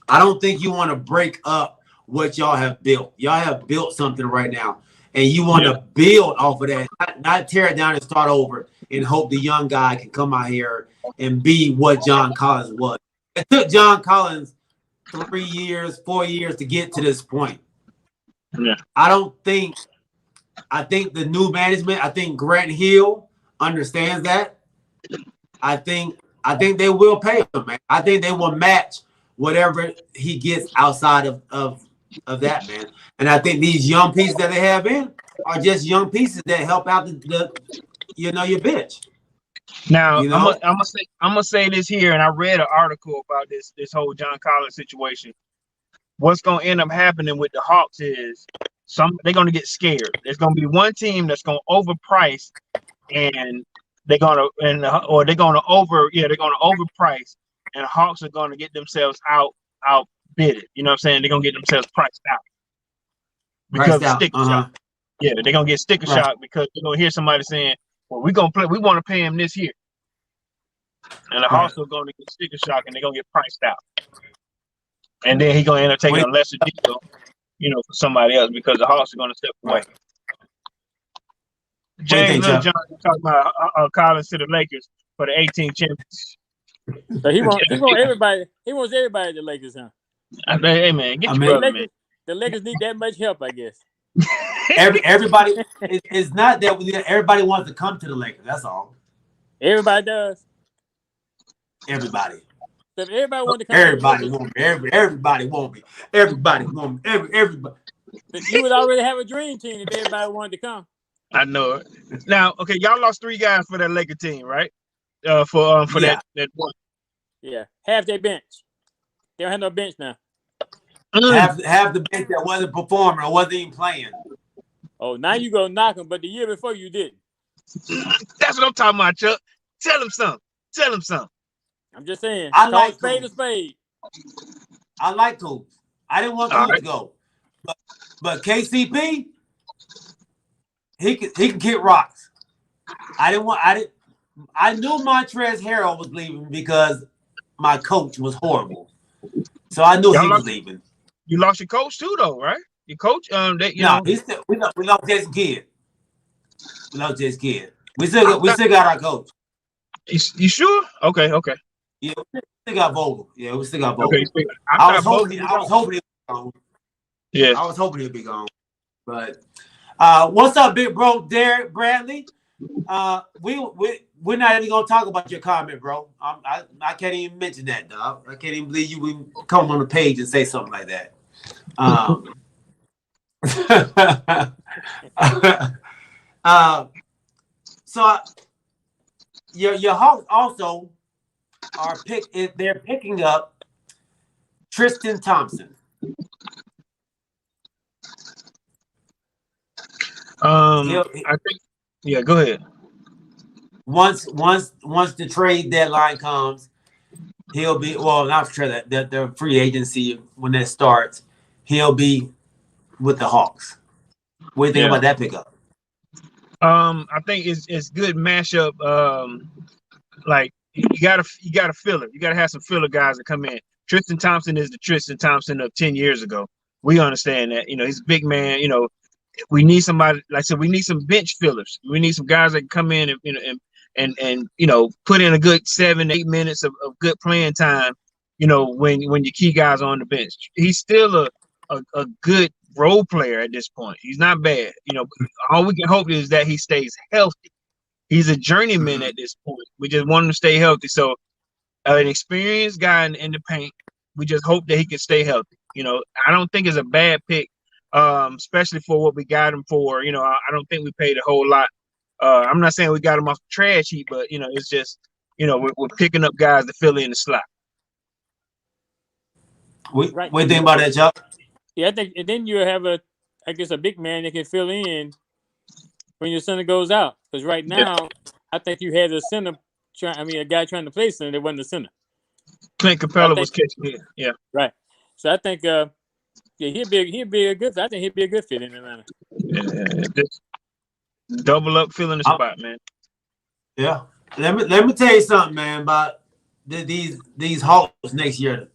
A: I don't think you want to break up what y'all have built. Y'all have built something right now, and you want to build off of that, not tear it down and start over and hope the young guy can come out here and be what John Collins was. It took John Collins 3 years, 4 years to get to this point.
C: Yeah.
A: I think the new management, I think Grant Hill understands that. I think they will pay him, man. I think they will match whatever he gets outside of that, man. And I think these young pieces that they have in are just young pieces that help out your bench.
C: Now, I'm gonna say this here, and I read an article about this whole John Collins situation. What's gonna end up happening with the Hawks is they're gonna get scared. There's gonna be one team that's gonna overprice, and they're gonna overprice, and the Hawks are gonna get themselves outbidded. You know what I'm saying? They're gonna get themselves priced out because of sticker shock. Yeah, they're gonna get sticker shock because they're gonna hear somebody saying, well, we want to pay him this year. And the Hawks are gonna get sticker shock, and they're gonna get priced out. And then he's gonna end up taking a lesser deal, for somebody else because the Hawks are gonna step away. James Lil John talking about Collins to the Lakers for the 18 champions.
B: So he wants everybody. He wants everybody at the Lakers, huh?
C: Hey man, get your brother, man.
B: The Lakers need that much help, I guess.
A: Everybody, it's not that everybody wants to come to the Lakers. That's all.
B: Everybody does.
A: Everybody.
B: So if everybody want to come.
A: Everybody want me. Everybody want me. Everybody want me. Everybody.
B: You would already have a dream team if everybody wanted to come.
C: I know it. Now, okay, y'all lost 3 guys for that Laker team, right? For that one.
B: Yeah, half their bench. They don't have no bench now.
A: Have the bench that wasn't performing or wasn't even playing.
B: Oh, now you go knock them, but the year before you didn't.
C: That's what I'm talking about, Chuck. Tell him something. Tell him something.
B: I'm just saying.
A: I like
B: spade
A: Coops.
B: to spade.
A: I like Coops. I didn't want Coops to go, but KCP, he can kick rocks. I knew Montrezl Harrell was leaving because my coach was horrible, so I knew he was leaving.
C: You lost your coach too, though, right? Your coach,
A: we lost Jason Kidd. We lost Jason Kidd. We still got our coach.
C: You sure? Okay.
A: Yeah, we still got Vogel. Yeah, we still got Vogel.
C: Okay,
A: I was hoping he'd be gone.
C: Yeah,
A: I was hoping he'd be gone. But what's up, big bro, Derek Bradley? We're not even gonna talk about your comment, bro. I can't even mention that, dog. I can't even believe you would come on the page and say something like that. So your Hawks also they're picking up Tristan Thompson.
C: I think. Yeah, go ahead.
A: Once the trade deadline comes, he'll be not trade that the free agency when that starts, he'll be with the Hawks. What do you think about that pickup?
C: I think it's good mashup. Like you gotta fill it. You gotta have some filler guys that come in. Tristan Thompson is the Tristan Thompson of 10 years ago. We understand that. He's a big man. We need somebody, like I said, we need some bench fillers. We need some guys that can come in and put in a good 7-8 minutes of good playing time. When your key guys are on the bench. He's still a good role player at this point. He's not bad. All we can hope is that he stays healthy. He's a journeyman at this point. We just want him to stay healthy. So an experienced guy in the paint, we just hope that he can stay healthy. I don't think it's a bad pick, especially for what we got him for. I don't think we paid a whole lot. I'm not saying we got him off the trash heap, but it's just we're picking up guys to fill in the slot.
A: What do you think about that, Chuck?
B: Yeah, I think, and then you have a big man that can fill in when your center goes out. Because right now, I think you had a guy trying to play center that wasn't the center.
C: Clint Capella was catching it. Yeah.
B: Right. So I think, he'd be a good fit. I think he'd be a good fit in Atlanta.
C: Yeah. Just double up filling the spot, man.
A: Yeah. Let me tell you something, man, about these Hawks next year.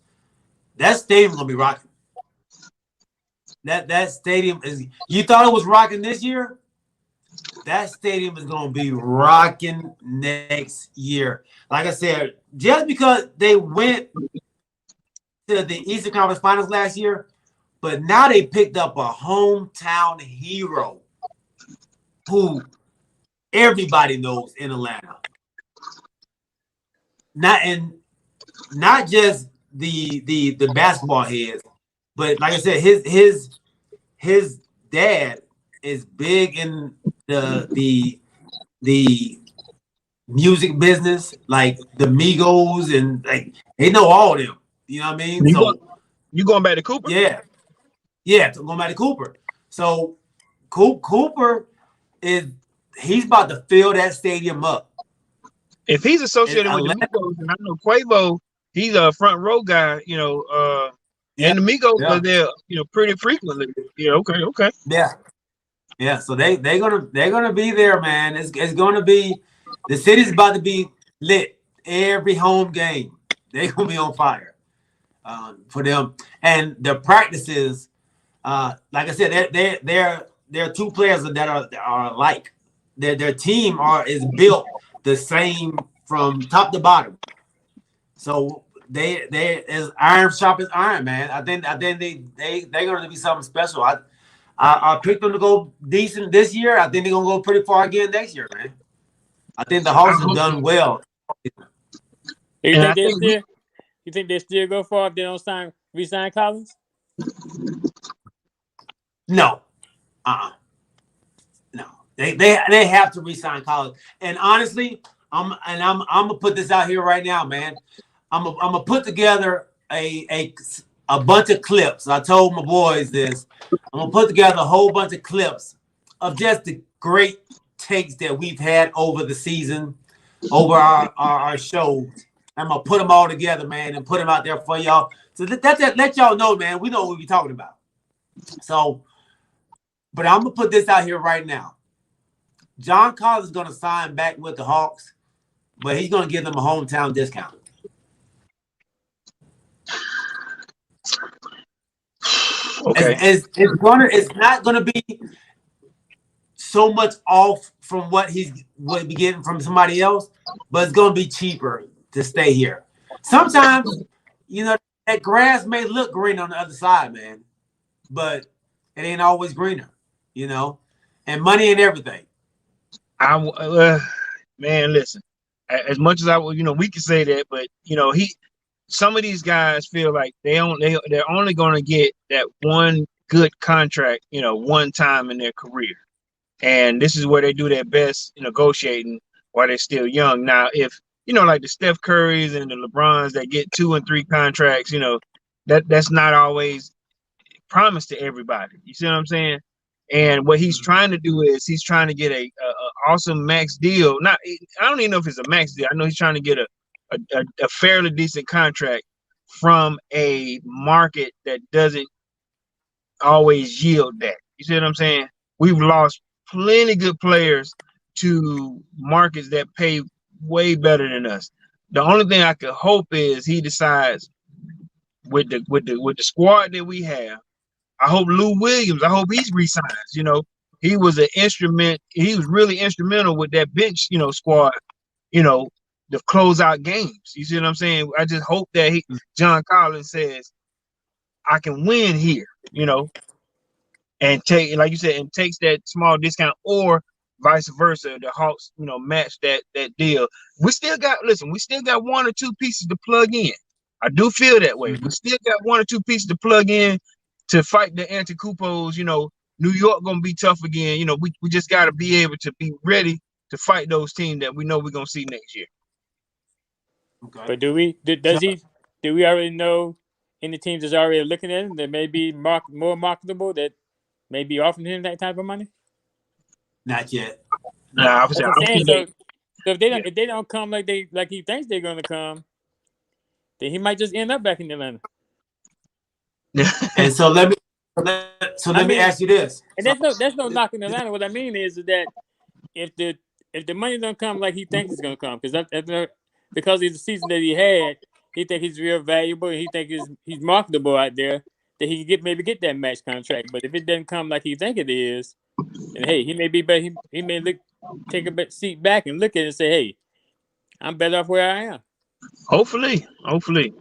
A: That stadium's gonna be rocking. That stadium is. You thought it was rocking this year? That stadium is gonna be rocking next year. Like I said, just because they went to the Eastern Conference Finals last year, but now they picked up a hometown hero who everybody knows in Atlanta. Not just the basketball heads, but like I said, his dad is big in the music business, like the Migos, and like they know all them. You know what I mean?
C: You going back to Cooper?
A: Yeah, going back to Cooper. So Cooper he's about to fill that stadium up.
C: If he's associated with the Migos, and I know Quavo, he's a front row guy, and the Migos are there, pretty frequently. Yeah, okay.
A: Yeah. So they're gonna be there, man. It's gonna be, the city's about to be lit every home game. They're gonna be on fire for them. And the practices, like I said, there are two players that are alike. Their team is built the same from top to bottom. So they as iron sharp as iron, man. I think they're gonna be something special. I picked them to go decent this year. I think they're gonna go pretty far again next year, man. I think the Hawks have done well.
B: You think they still go far if they don't re-sign Collins?
A: No. No. They have to re-sign Collins. And honestly, I'm gonna put this out here right now, man. I'm gonna put together a bunch of clips. I told my boys this. I'm gonna put together a whole bunch of clips of just the great takes that we've had over the season, over our shows. I'm gonna put them all together, man, and put them out there for y'all. So that let y'all know, man, we know what we're talking about. So, but I'm gonna put this out here right now. John Collins is gonna sign back with the Hawks, but he's gonna give them a hometown discount.
C: Okay.
A: It's not gonna be so much off from what he's would be getting from somebody else, but it's gonna be cheaper to stay here. Sometimes, you know, that grass may look green on the other side, man, but it ain't always greener, you know. And money ain't everything.
C: Man, listen. As much as we can say that, but some of these guys feel like they're only going to get that one good contract, one time in their career, and this is where they do their best negotiating while they're still young. Now, if like the Steph Currys and the LeBrons that get 2 and 3 contracts, that's not always promised to everybody. You see what I'm saying? And what he's trying to do is he's trying to get a awesome max deal. I don't even know if it's a max deal. I know he's trying to get a fairly decent contract from a market that doesn't always yield that. You see what I'm saying? We've lost plenty good players to markets that pay way better than us. The only thing I could hope is he decides with the squad that we have. I hope Lou Williams, I hope he's re-signs. He was he was really instrumental with that bench, squad, to close out games. You see what I'm saying? I just hope that John Collins says, I can win here, and take, like you said, and takes that small discount, or vice versa. The Hawks, match that deal. We still got 1 or 2 pieces to plug in. I do feel that way. We still got 1 or 2 pieces to plug in to fight the Antetokounmpos. New York gonna be tough again. We just got to be able to be ready to fight those teams that we know we're gonna see next year.
B: Okay. But do we already know any teams that's already looking at him that may be more marketable, that may be offering him that type of money?
A: Not yet.
C: Nah,
B: so if they don't come like he thinks they're gonna come, then he might just end up back in Atlanta.
A: And so let me ask you this.
B: And that's no knock in Atlanta. What I mean is that if the money don't come like he thinks it's gonna come, because of the season that he had, he think he's real valuable, and he think he's marketable out there, that he can maybe get that max contract. But if it doesn't come like he think it is, then hey, he may be better. He may take a seat back and look at it and say, hey, I'm better off where I am. Hopefully,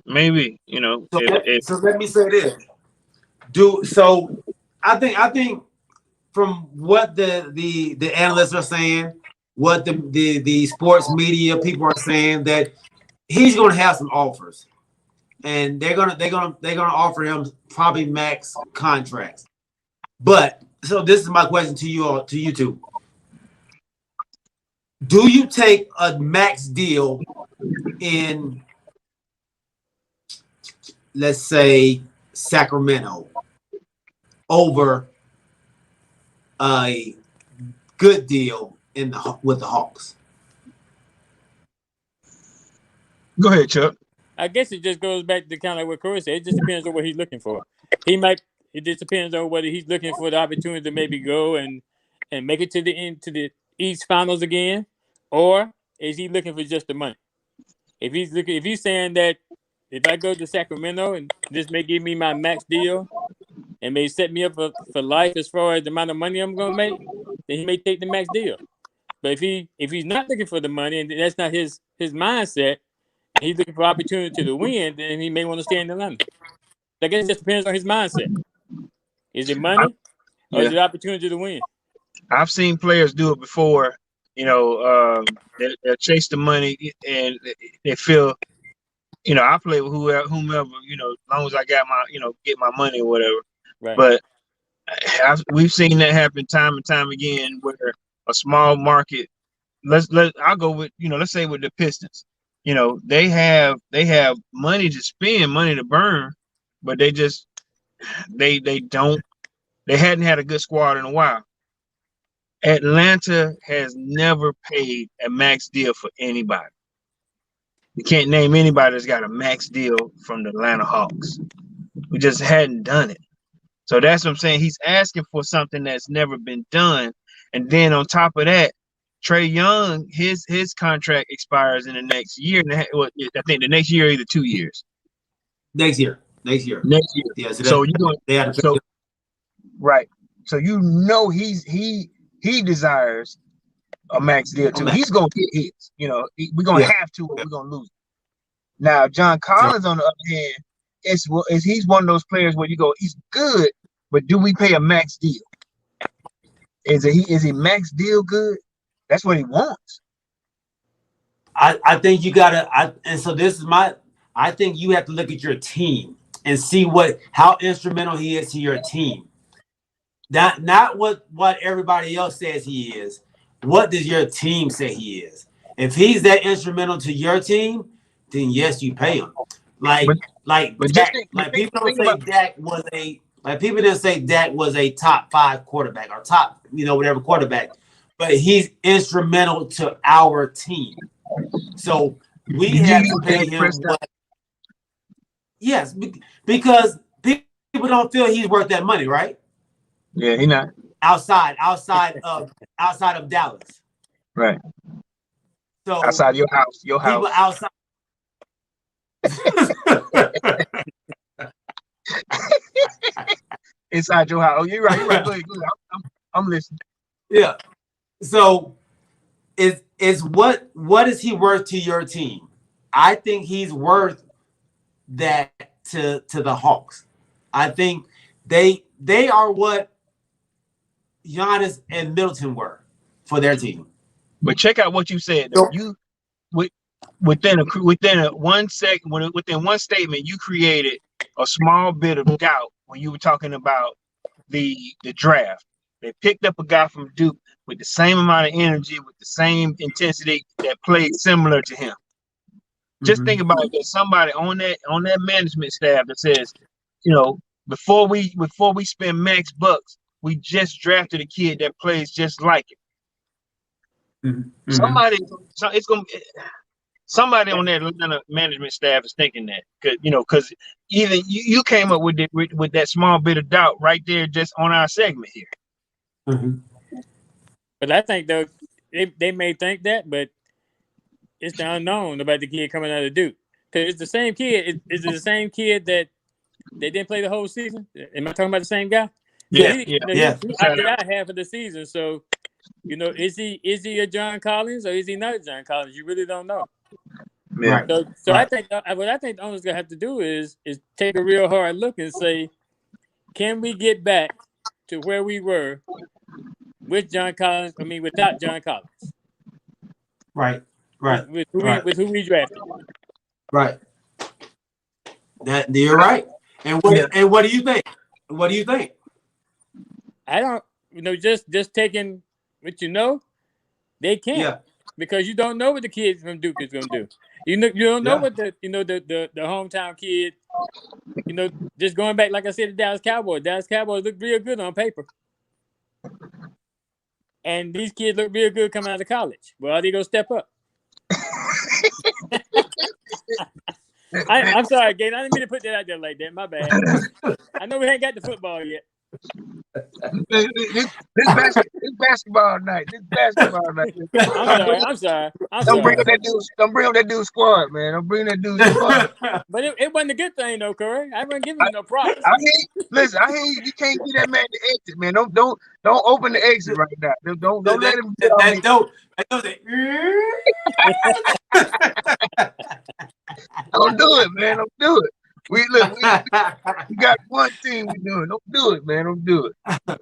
C: maybe,
A: So let me say this. I think from what the analysts are saying, what the sports media people are saying, that he's going to have some offers, and they're gonna offer him probably max contracts. But so this is my question to you two. Do you take a max deal in, let's say, Sacramento over a good deal with the Hawks?
C: Go ahead, Chuck.
B: I guess it just goes back to kind of what Corey said. It just depends on what he's looking for. It just depends on whether he's looking for the opportunity to maybe go and make it to the East Finals again, or is he looking for just the money? If he's saying that if I go to Sacramento and this may give me my max deal and may set me up for life as far as the amount of money I'm gonna make, then he may take the max deal. But if he's not looking for the money and that's not his mindset, and he's looking for opportunity to win, then he may want to stay in Atlanta. I guess it just depends on his mindset. Is it money or is it opportunity to win?
C: I've seen players do it before. They'll chase the money and they feel, I play with whomever, as long as I got my, get my money or whatever.
B: Right.
C: But we've seen that happen time and time again, where a small market. I'll go with, let's say with the Pistons. You know, they have money to spend, money to burn, but they hadn't had a good squad in a while. Atlanta has never paid a max deal for anybody. You can't name anybody that's got a max deal from the Atlanta Hawks. We just hadn't done it. So that's what I'm saying. He's asking for something that's never been done. And then on top of that, Trae Young, his contract expires in the next year. And I think the next year, either 2 years.
A: Next year.
C: Next year.
A: Yeah.
C: So you know,
A: they had
C: so right. So you know he desires a max deal too. He's gonna get his. You know, we're gonna have to, or we're gonna lose. Now, John Collins, on the other hand, he's one of those players where you go, he's good, but do we pay a max deal? Is he max deal good? That's what he wants.
A: I think you gotta. I think you have to look at your team and see how instrumental he is to your team. Not what everybody else says he is. What does your team say he is? If he's that instrumental to your team, then yes, you pay him. People don't say Dak was a top 5 quarterback or top, whatever quarterback, but he's instrumental to our team. So we have to pay him. Yes, because people don't feel he's worth that money, right?
C: Yeah, he not
A: outside of Dallas,
C: right?
A: So
C: outside your house,
A: people outside.
C: Inside your house. Oh, you're right. Go ahead. I'm listening.
A: Yeah. So, is what is he worth to your team? I think he's worth that to the Hawks. I think they are what Giannis and Middleton were for their team.
C: But check out what you said. You within one statement, you created a small bit of doubt when you were talking about the draft. They picked up a guy from Duke with the same amount of energy, with the same intensity that played similar to him. Just think about it. There's somebody on that management staff that says, before we spend max bucks, we just drafted a kid that plays just like him. Somebody on that Atlanta management staff is thinking that, because even you came up with that small bit of doubt right there, just on our segment here.
B: But I think though they may think that, but it's the unknown about the kid coming out of Duke, because it's the same kid. Is it the same kid that they didn't play the whole season? Am I talking about the same guy?
A: Yeah.
B: He opted out half of the season. So, is he a John Collins or is he not a John Collins? You really don't know.
C: Yeah.
B: So right. I think what the owner's gonna have to do is take a real hard look and say, can we get back to where we were with John Collins? I mean, without John Collins.
A: Right.
B: With who we drafted.
A: Right. You're right. And what do you think? What do you think?
B: I don't, just taking what they can't.
A: Yeah.
B: Because you don't know what the kid from Duke is gonna do. You don't know what the hometown kid, just going back, like I said, the Dallas Cowboys. Dallas Cowboys look real good on paper. And these kids look real good coming out of college. Well, are they gonna step up? I'm sorry, Gabe. I didn't mean to put that out there like that. My bad. I know we ain't got the football yet.
C: This basketball night.
B: I'm sorry.
C: Don't bring up that dude's squad, man. Don't bring that dude's squad.
B: But it wasn't a good thing, though, Corey. I wasn't giving you no props.
C: I hear you. You can't get that man the exit, man. Don't open the exit right now. Don't let him. Don't do it, man. Don't do it. We got one thing we doing. Don't do it, man. Don't do it. All right.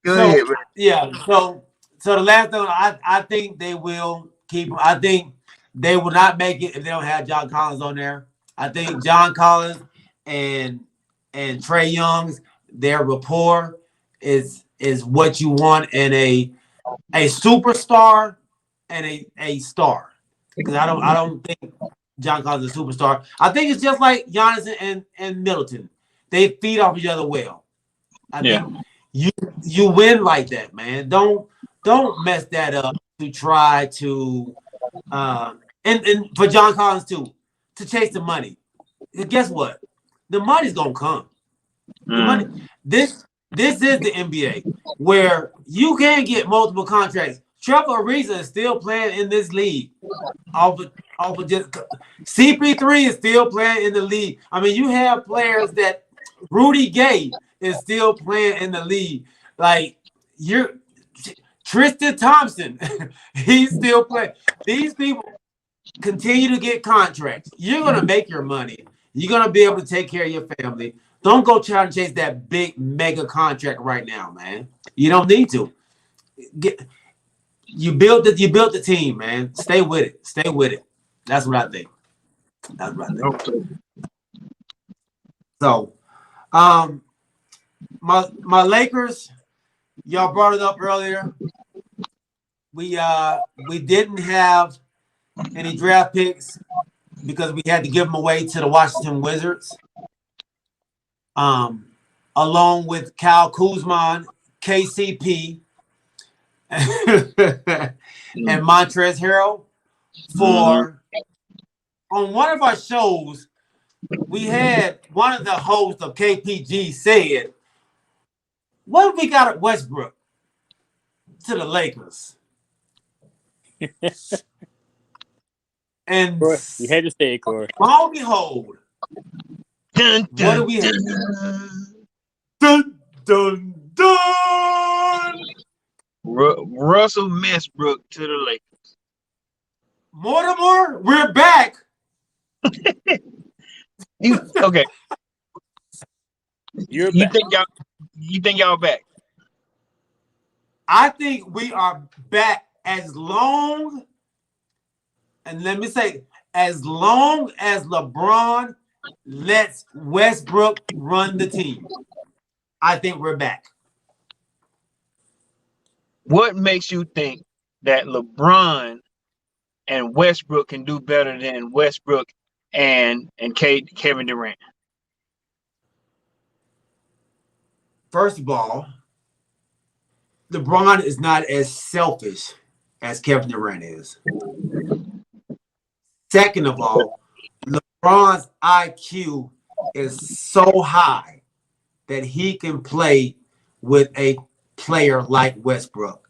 C: Go ahead, man.
A: Yeah. So the last thing, I think they will keep him. I think they will not make it if they don't have John Collins on there. I think John Collins and Trae Young's, their rapport is what you want in a superstar and a star. because I don't think John Collins is a superstar. I think it's just like Giannis and Middleton. They feed off each other well. I think you win like that, man. Don't mess that up to try to and for John Collins too, to chase the money. And guess what? The money's gonna come. The money. This is the NBA where you can get multiple contracts. Trevor Ariza is still playing in this league. CP3 is still playing in the league. I mean, you have players that Rudy Gay is still playing in the league. Like Tristan Thompson, he's still playing. These people continue to get contracts. You're gonna make your money. You're gonna be able to take care of your family. Don't go try to chase that big mega contract right now, man. You don't need to. You built the team, man. Stay with it. Stay with it. That's what I think. That's what I think.
C: Okay.
A: So, my Lakers, y'all brought it up earlier. We didn't have any draft picks because we had to give them away to the Washington Wizards. Along with Kyle Kuzma, KCP, and Montrezl Harrell. On one of our shows, we had one of the hosts of KPG said, "What if we got at Westbrook to the Lakers?" And
B: you had to say it, Corey.
A: lo and behold,
C: Dun, dun,
A: what do we have? Dun, dun, dun!
C: Russell Westbrook to the Lakers.
A: Mortimer, we're back.
C: Okay.
B: You're
C: You
B: back.
C: think y'all back?
A: I think we are back as long, and let me say, as long as LeBron lets Westbrook run the team, I think we're back.
C: What makes you think that LeBron and Westbrook can do better than Westbrook and Kevin Durant?
A: First of all, LeBron is not as selfish as Kevin Durant is. Second of all, LeBron's IQ is so high that he can play with a player like Westbrook.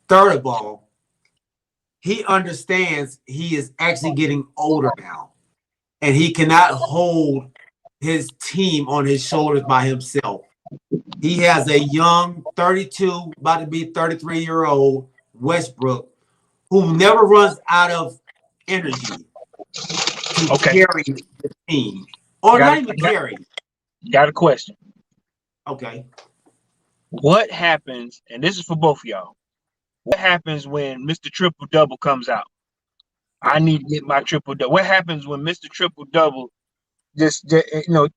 A: Third of all, he understands he is actually getting older now, and he cannot hold his team on his shoulders by himself. He has a young 32, about to be 33-year-old Westbrook who never runs out of energy to carry the team. Or not even carry.
C: Got a question.
A: Okay.
C: What happens, and this is for both of y'all, what happens when Mr. Triple Double comes out? I need to get my triple double. What happens when Mr. Triple Double just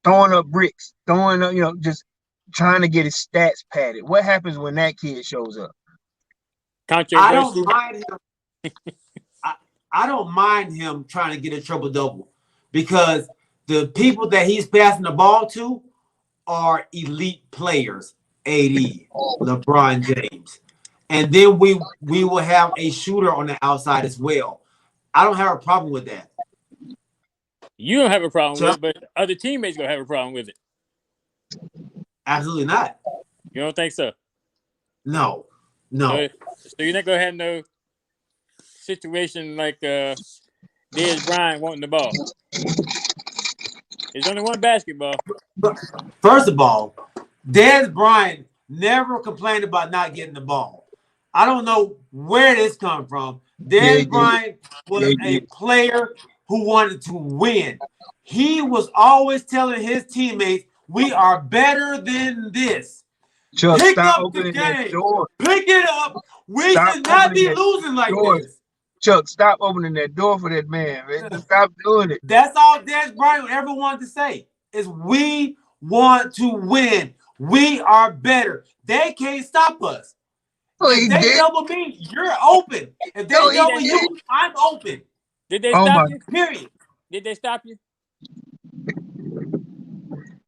C: throwing up bricks, throwing up, just trying to get his stats padded? What happens when that kid shows up?
A: I don't mind him. I don't mind him trying to get a triple double because the people that he's passing the ball to are elite players. AD, LeBron James, and then we will have a shooter on the outside as well. I don't have a problem with that.
B: You don't have a problem with it, but other teammates gonna have a problem with it.
A: Absolutely not.
B: You don't think so?
A: No.
B: So you're not gonna have no situation like Dez Bryant wanting the ball. There's only one basketball.
A: First of all, Dez Bryant never complained about not getting the ball. I don't know where this come from. Dez Bryant was a player who wanted to win. He was always telling his teammates, "We are better than this.
C: Chuck,
A: Pick
C: stop
A: up
C: opening
A: the
C: that
A: game.
C: door.
A: Pick it up. We
C: Stop
A: should not be
C: opening that
A: losing like
C: door.
A: this."
C: Chuck, stop opening that door for that man. Just stop doing it.
A: That's all Dez Bryant ever wanted to say is we want to win. We are better. They can't stop us.
C: Oh,
A: If
C: he
A: they
C: did.
A: double me, you're open. If they
C: No, he
A: double
C: did.
A: you, I'm open.
B: Did they
C: Oh
B: stop
C: my.
B: you?
A: Period.
B: Did they stop you?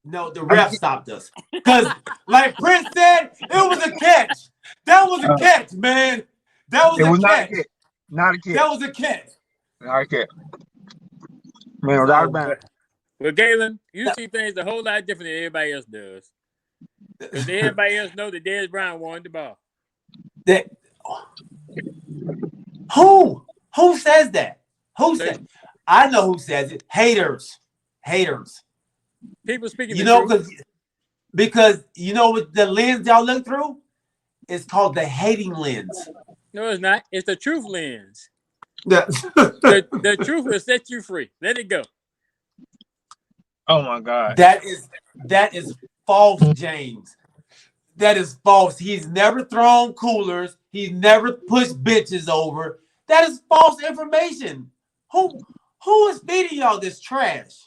A: No, the ref stopped us. Because, like Prince said, it was a catch. That was a catch, man. That was
C: It
A: a
C: was not a
A: catch.
C: catch. Not a catch.
A: That was a catch.
C: Not a catch. Man, without a
A: So,
C: bounds.
B: Well, Galen, you see things a whole lot different than everybody else does. Because everybody else know that Dez Bryant wanted the ball.
A: that, who says that? Who says? I know who says it. Haters.
B: People speaking
A: You
B: the
A: know,
B: truth.
A: because you know what the lens y'all look through? It's called the hating lens.
B: No, it's not. It's the truth lens.
A: Yeah.
B: The truth will set you free. Let it go.
C: Oh my God.
A: That is false, James. That is false. He's never thrown coolers. He's never pushed bitches over. That is false information. Who is feeding y'all this trash?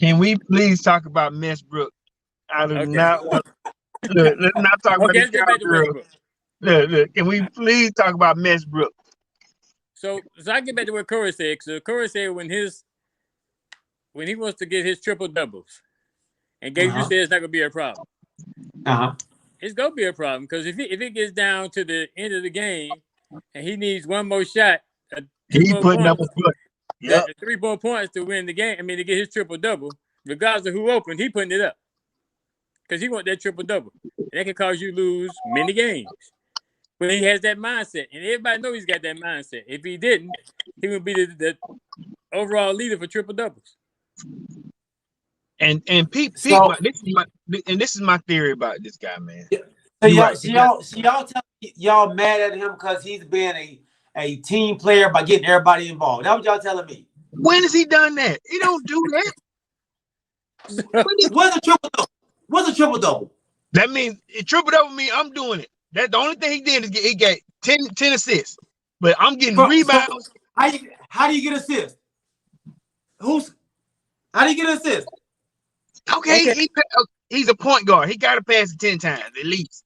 C: Can we please talk about Westbrook? I do
B: Okay.
C: not want. Look, let's not talk about
B: Okay,
C: these
B: let's get back to
C: cowgirls.
B: Westbrook.
C: Look, can we please talk about Westbrook?
B: So I get back to what Corey said. So Corey said when he wants to get his triple doubles, and Gabe, you said it's not gonna be a problem. It's gonna be a problem because if it gets down to the end of the game and he needs one more shot,
C: He's putting up a foot. Yep.
B: 3 more points to win the game. I mean, to get his triple double, regardless of who opened, he putting it up because he want that triple double, and that can cause you to lose many games. But he has that mindset, and everybody knows he's got that mindset. If he didn't, he would be the overall leader for triple doubles.
C: And Pete,
A: So-
C: this is my theory about this guy, man.
A: So
C: You're
A: y'all,
C: right.
A: y'all tell me y'all mad at him because he's been a team player by getting everybody involved. That's what y'all telling me.
C: When has he done that? He don't do that.
A: What's a triple double? What's a triple double?
C: That means it triple double me. I'm doing it. That the only thing he did is he got 10 assists, but I'm getting rebounds.
A: How do you get assists? How do you get assists?
C: Okay. He's a point guard. He got to pass it 10 times at least.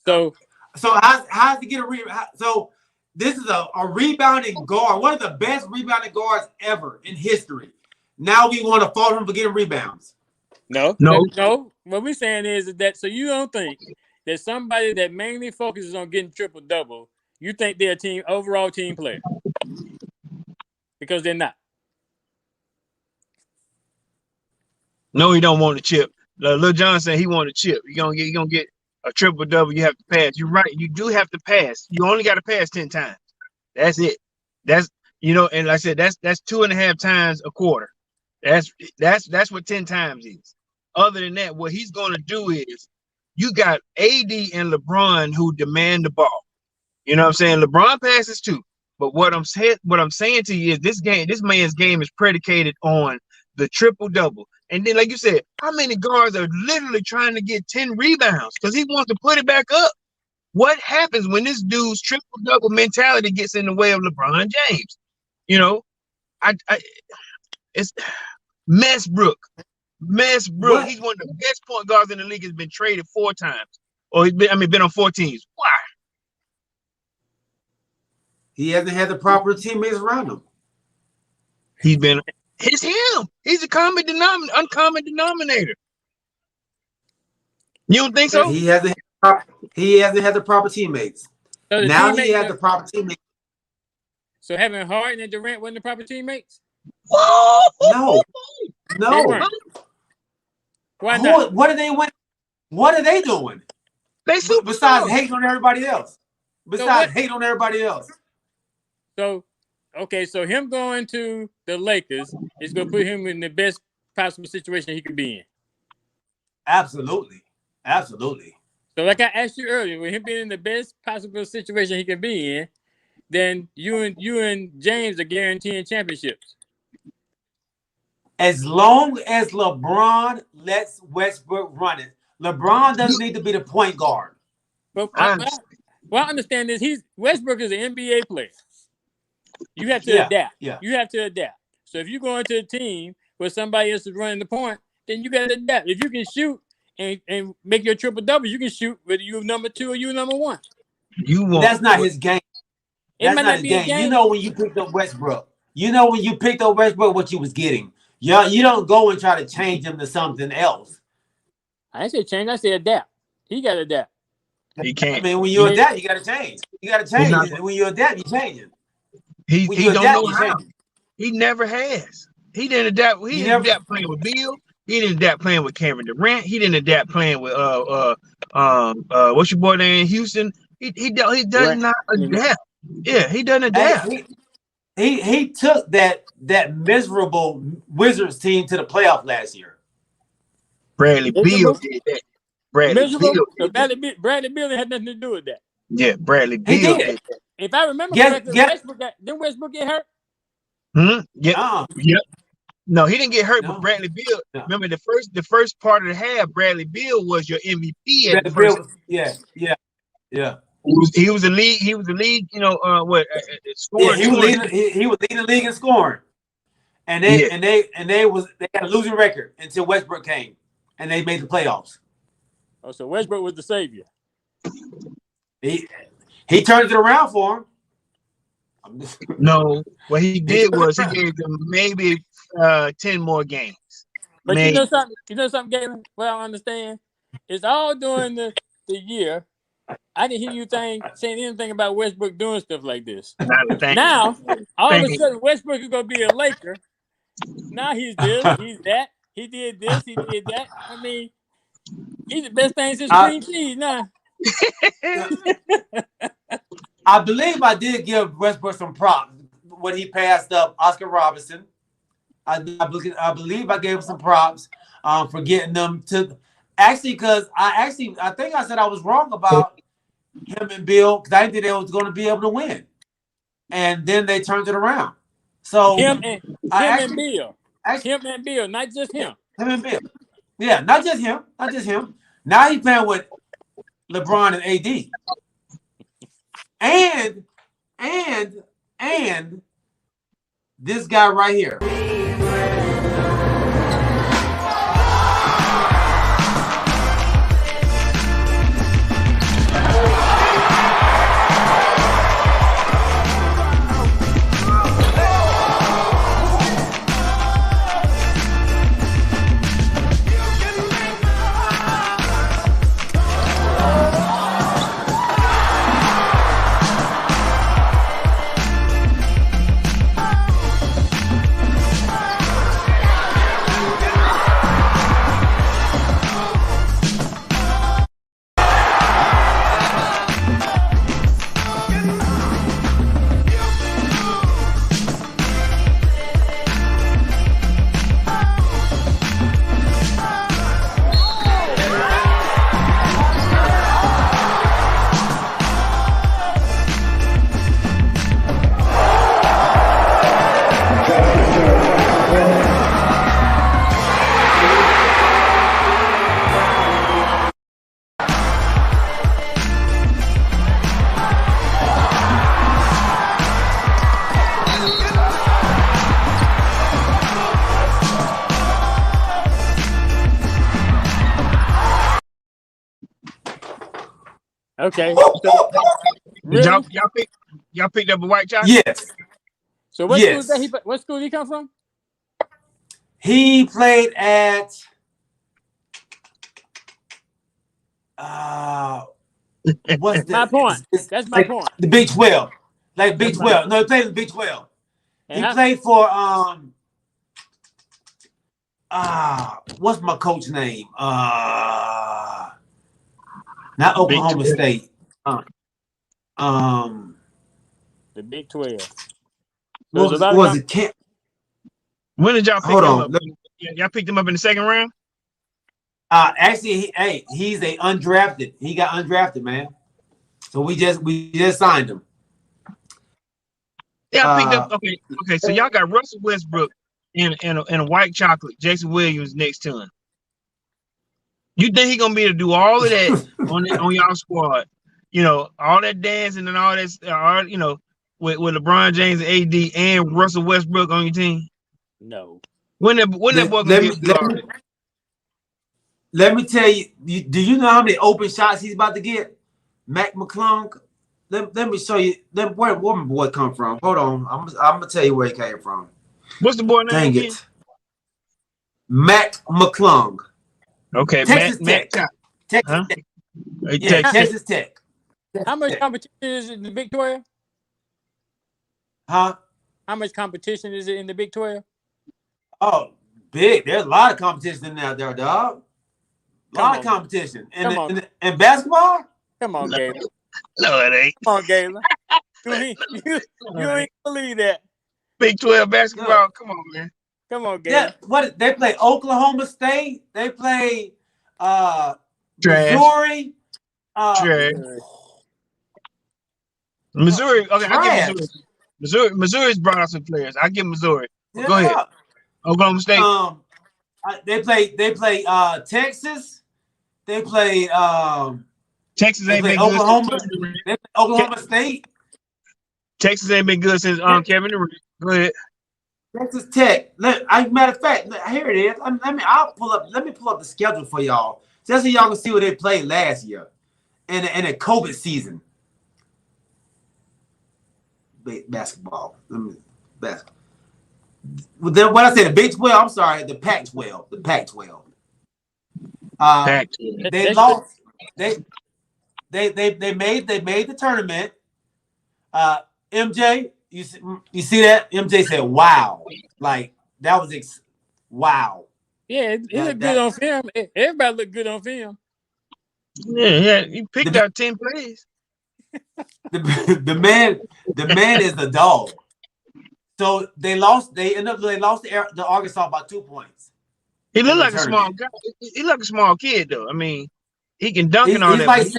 B: So
A: how's he get a rebound? So this is a rebounding guard, one of the best rebounding guards ever in history. Now we want to fault him for getting rebounds.
B: No. What we're saying is that so you don't think that somebody that mainly focuses on getting triple double, you think they're a overall team player because they're not.
C: No, he don't want the chip. Lil John said he want a chip. You're gonna get a triple double. You have to pass. You're right. You do have to pass. You only got to pass 10 times. That's it. That's and like I said, that's 2.5 times a quarter. That's what 10 times is. Other than that, what he's gonna do is you got AD and LeBron who demand the ball. You know what I'm saying? LeBron passes too. But what I'm saying to you is this man's game is predicated on the triple double. And then, like you said, how many guards are literally trying to get 10 rebounds because he wants to put it back up? What happens when this dude's triple double mentality gets in the way of LeBron James? It's Westbrook. He's one of the best point guards in the league. Has been traded 4 times, or been on 4 teams. Why?
A: He hasn't had the proper teammates around him.
C: It's him. He's a uncommon denominator. You don't think so?
A: He hasn't had the proper teammates.
B: So
A: now he has the proper teammates.
B: So having Harden and Durant wasn't the proper teammates?
A: No.
B: Why not?
A: What are they win? What are they doing? Besides hating on everybody else.
B: So him going to the Lakers is going to put him in the best possible situation he could be in.
A: Absolutely.
B: So like I asked you earlier, with him being in the best possible situation he can be in, then you and James are guaranteeing championships.
A: As long as LeBron lets Westbrook run it, LeBron doesn't need to be the point guard.
B: But I understand this. Westbrook is an NBA player. You have to adapt.
A: Yeah.
B: You have to adapt. So if you go into a team where somebody else is running the point, then you got to adapt. If you can shoot and make your triple double, you can shoot whether you're number 2 or you're number 1.
C: You want
A: That's not his game.
B: It
A: That's
B: might
A: not
B: not
A: his
B: be a
A: game.
B: game.
A: You know when you picked up Westbrook. You know when you picked up Westbrook what you was getting. Yeah, you don't go and try to change him to something else.
B: I didn't say change. I said adapt. He got to adapt.
C: he
A: I
C: can't.
A: mean, when you
B: Yeah.
A: adapt, you got to change. You got to
C: He's not-
A: change. When you adapt, you change it.
C: He
A: When
C: he
A: you
C: don't
A: adapt,
C: know
A: you
C: how.
A: change it.
C: He never has. He didn't adapt. He
A: He
C: didn't
A: never-
C: adapt playing with Bill. He didn't adapt playing with Kevin Durant. He didn't adapt playing with what's your boy there in Houston? He does
B: Right.
C: not adapt. Yeah, he doesn't adapt.
A: He took that miserable Wizards team to the playoff last year.
C: Bradley Beal
B: Miserable?
C: did that. Bradley
B: Miserable.
C: Beal
B: So
C: did that.
B: Bradley Beal had nothing to do with that.
C: Yeah, Bradley
A: He
C: Beal
A: did.
C: did that.
B: If I remember
A: Guess-
B: correctly,
A: guess-
B: Westbrook get hurt?
C: Yeah.
A: Uh,
C: Yep. No, he didn't get hurt,
A: No.
C: but Bradley Beal.
A: No.
C: Remember the first part of the half, Bradley Beal was your MVP at the
A: Bradley
C: first.
A: Beal- yeah.
C: He was the lead. He was the lead. You know,
A: Yeah,
C: scoring.
A: he was leading the league in scoring, and they had a losing record until Westbrook came, and they made the playoffs.
B: Oh, so Westbrook was the savior.
A: He turned it around for him.
C: No, what he did was he gave them maybe 10 more games.
B: But
C: Maybe.
B: you know something, Gavin? Well, I understand. It's all during the year. I didn't hear you saying anything about Westbrook doing stuff like this.
C: Not a thing.
B: Now, all of a
C: Thank
B: sudden, Westbrook is going to be a Laker. Now he's this, he's that. He did this, he did that. I mean, he's the best thing since cream cheese now.
A: I believe I did give Westbrook some props when he passed up Oscar Robertson. I believe I gave him some props for getting them to because I think I said I was wrong about him and Bill because I didn't think they was going to be able to win, and then they turned it around. So
B: Him and Bill, not just him.
A: Him and Bill, yeah, not just him. Now he's playing with LeBron and AD, and this guy right here.
B: Okay. So, really?
C: Y'all picked up a white chocolate?
A: Yes.
B: So what
A: Yes.
B: school what school did he come from?
A: He played at what's
B: My point.
A: it's
B: That's my
A: like
B: point.
A: The Big 12. Like Big
B: That's my
A: 12. No, he played in the Big 12.
B: And
A: He
B: how-
A: played for what's my coach name? Not Oklahoma
C: Big 12.
A: State.
B: the Big 12. So
A: What
B: there's a lot
A: was
B: of
A: it? Camp?
C: When did y'all pick
A: Hold
C: him
A: on.
C: up? Y'all picked him up in the second round?
A: Actually, he's a undrafted. He got undrafted, man. So we just signed him.
C: Yeah, picked up. Okay. So y'all got Russell Westbrook and a white chocolate, Jason Williams next to him. You think he gonna be able to do all of that on y'all squad? You know, all that dancing and all that, with LeBron James and AD and Russell Westbrook on your team?
B: no.
C: When that boy gonna
A: Let
C: be
A: me-
C: able to do all that?
A: Let me tell you, do you know how many open shots he's about to get? Mac McClung, let me show you. Where my boy come from? Hold on. I'm gonna tell you where he came from.
C: What's the boy name
A: Dang
C: again?
A: it. Mac McClung.
C: Okay,
A: Texas
C: Matt
A: Tech. Texas
C: Huh?
A: Tech. Yeah, Texas Tech.
B: How much competition is in the Big 12?
A: Huh?
B: How much competition is it in the Big 12?
A: Oh, big. There's a lot of competition in there, dog. A lot of
B: Come on.
A: competition.
B: Come on.
A: In basketball?
B: Come on, Galen.
C: No, it ain't.
B: Come on, Galen. You ain't believe that.
C: Big 12 basketball.
A: Yeah.
C: Come on, man.
B: Come on, Galen.
A: Yeah, what they play Oklahoma State, they play
C: Trash.
A: Missouri.
C: Trash. Missouri. Okay, I give Missouri. Missouri's brought out some players. I give Missouri.
A: Yeah.
C: Go ahead. Oklahoma State.
A: They play Texas. They play
C: Texas ain't been
A: Oklahoma.
C: good.
A: They play Oklahoma State.
C: Texas ain't been good since Kevin Durant. Go ahead.
A: Texas Tech. Matter of fact, here it is. Let me pull up the schedule for y'all, just so y'all can see what they played last year in a COVID season. Basketball. Then what I said, the Big 12. I'm sorry, the Pac-12. The Pac-12. They lost. They made the tournament. MJ, you see that? MJ said, "Wow!" Like that was wow.
B: Yeah, it looked good on film. Everybody looked good on film.
C: Yeah. He picked out 10 plays.
A: The man is the dog. So they lost. They lost the Arkansas by 2 points.
C: He looked like a small guy. He looked like a small kid though. I mean, he can dunk and all that.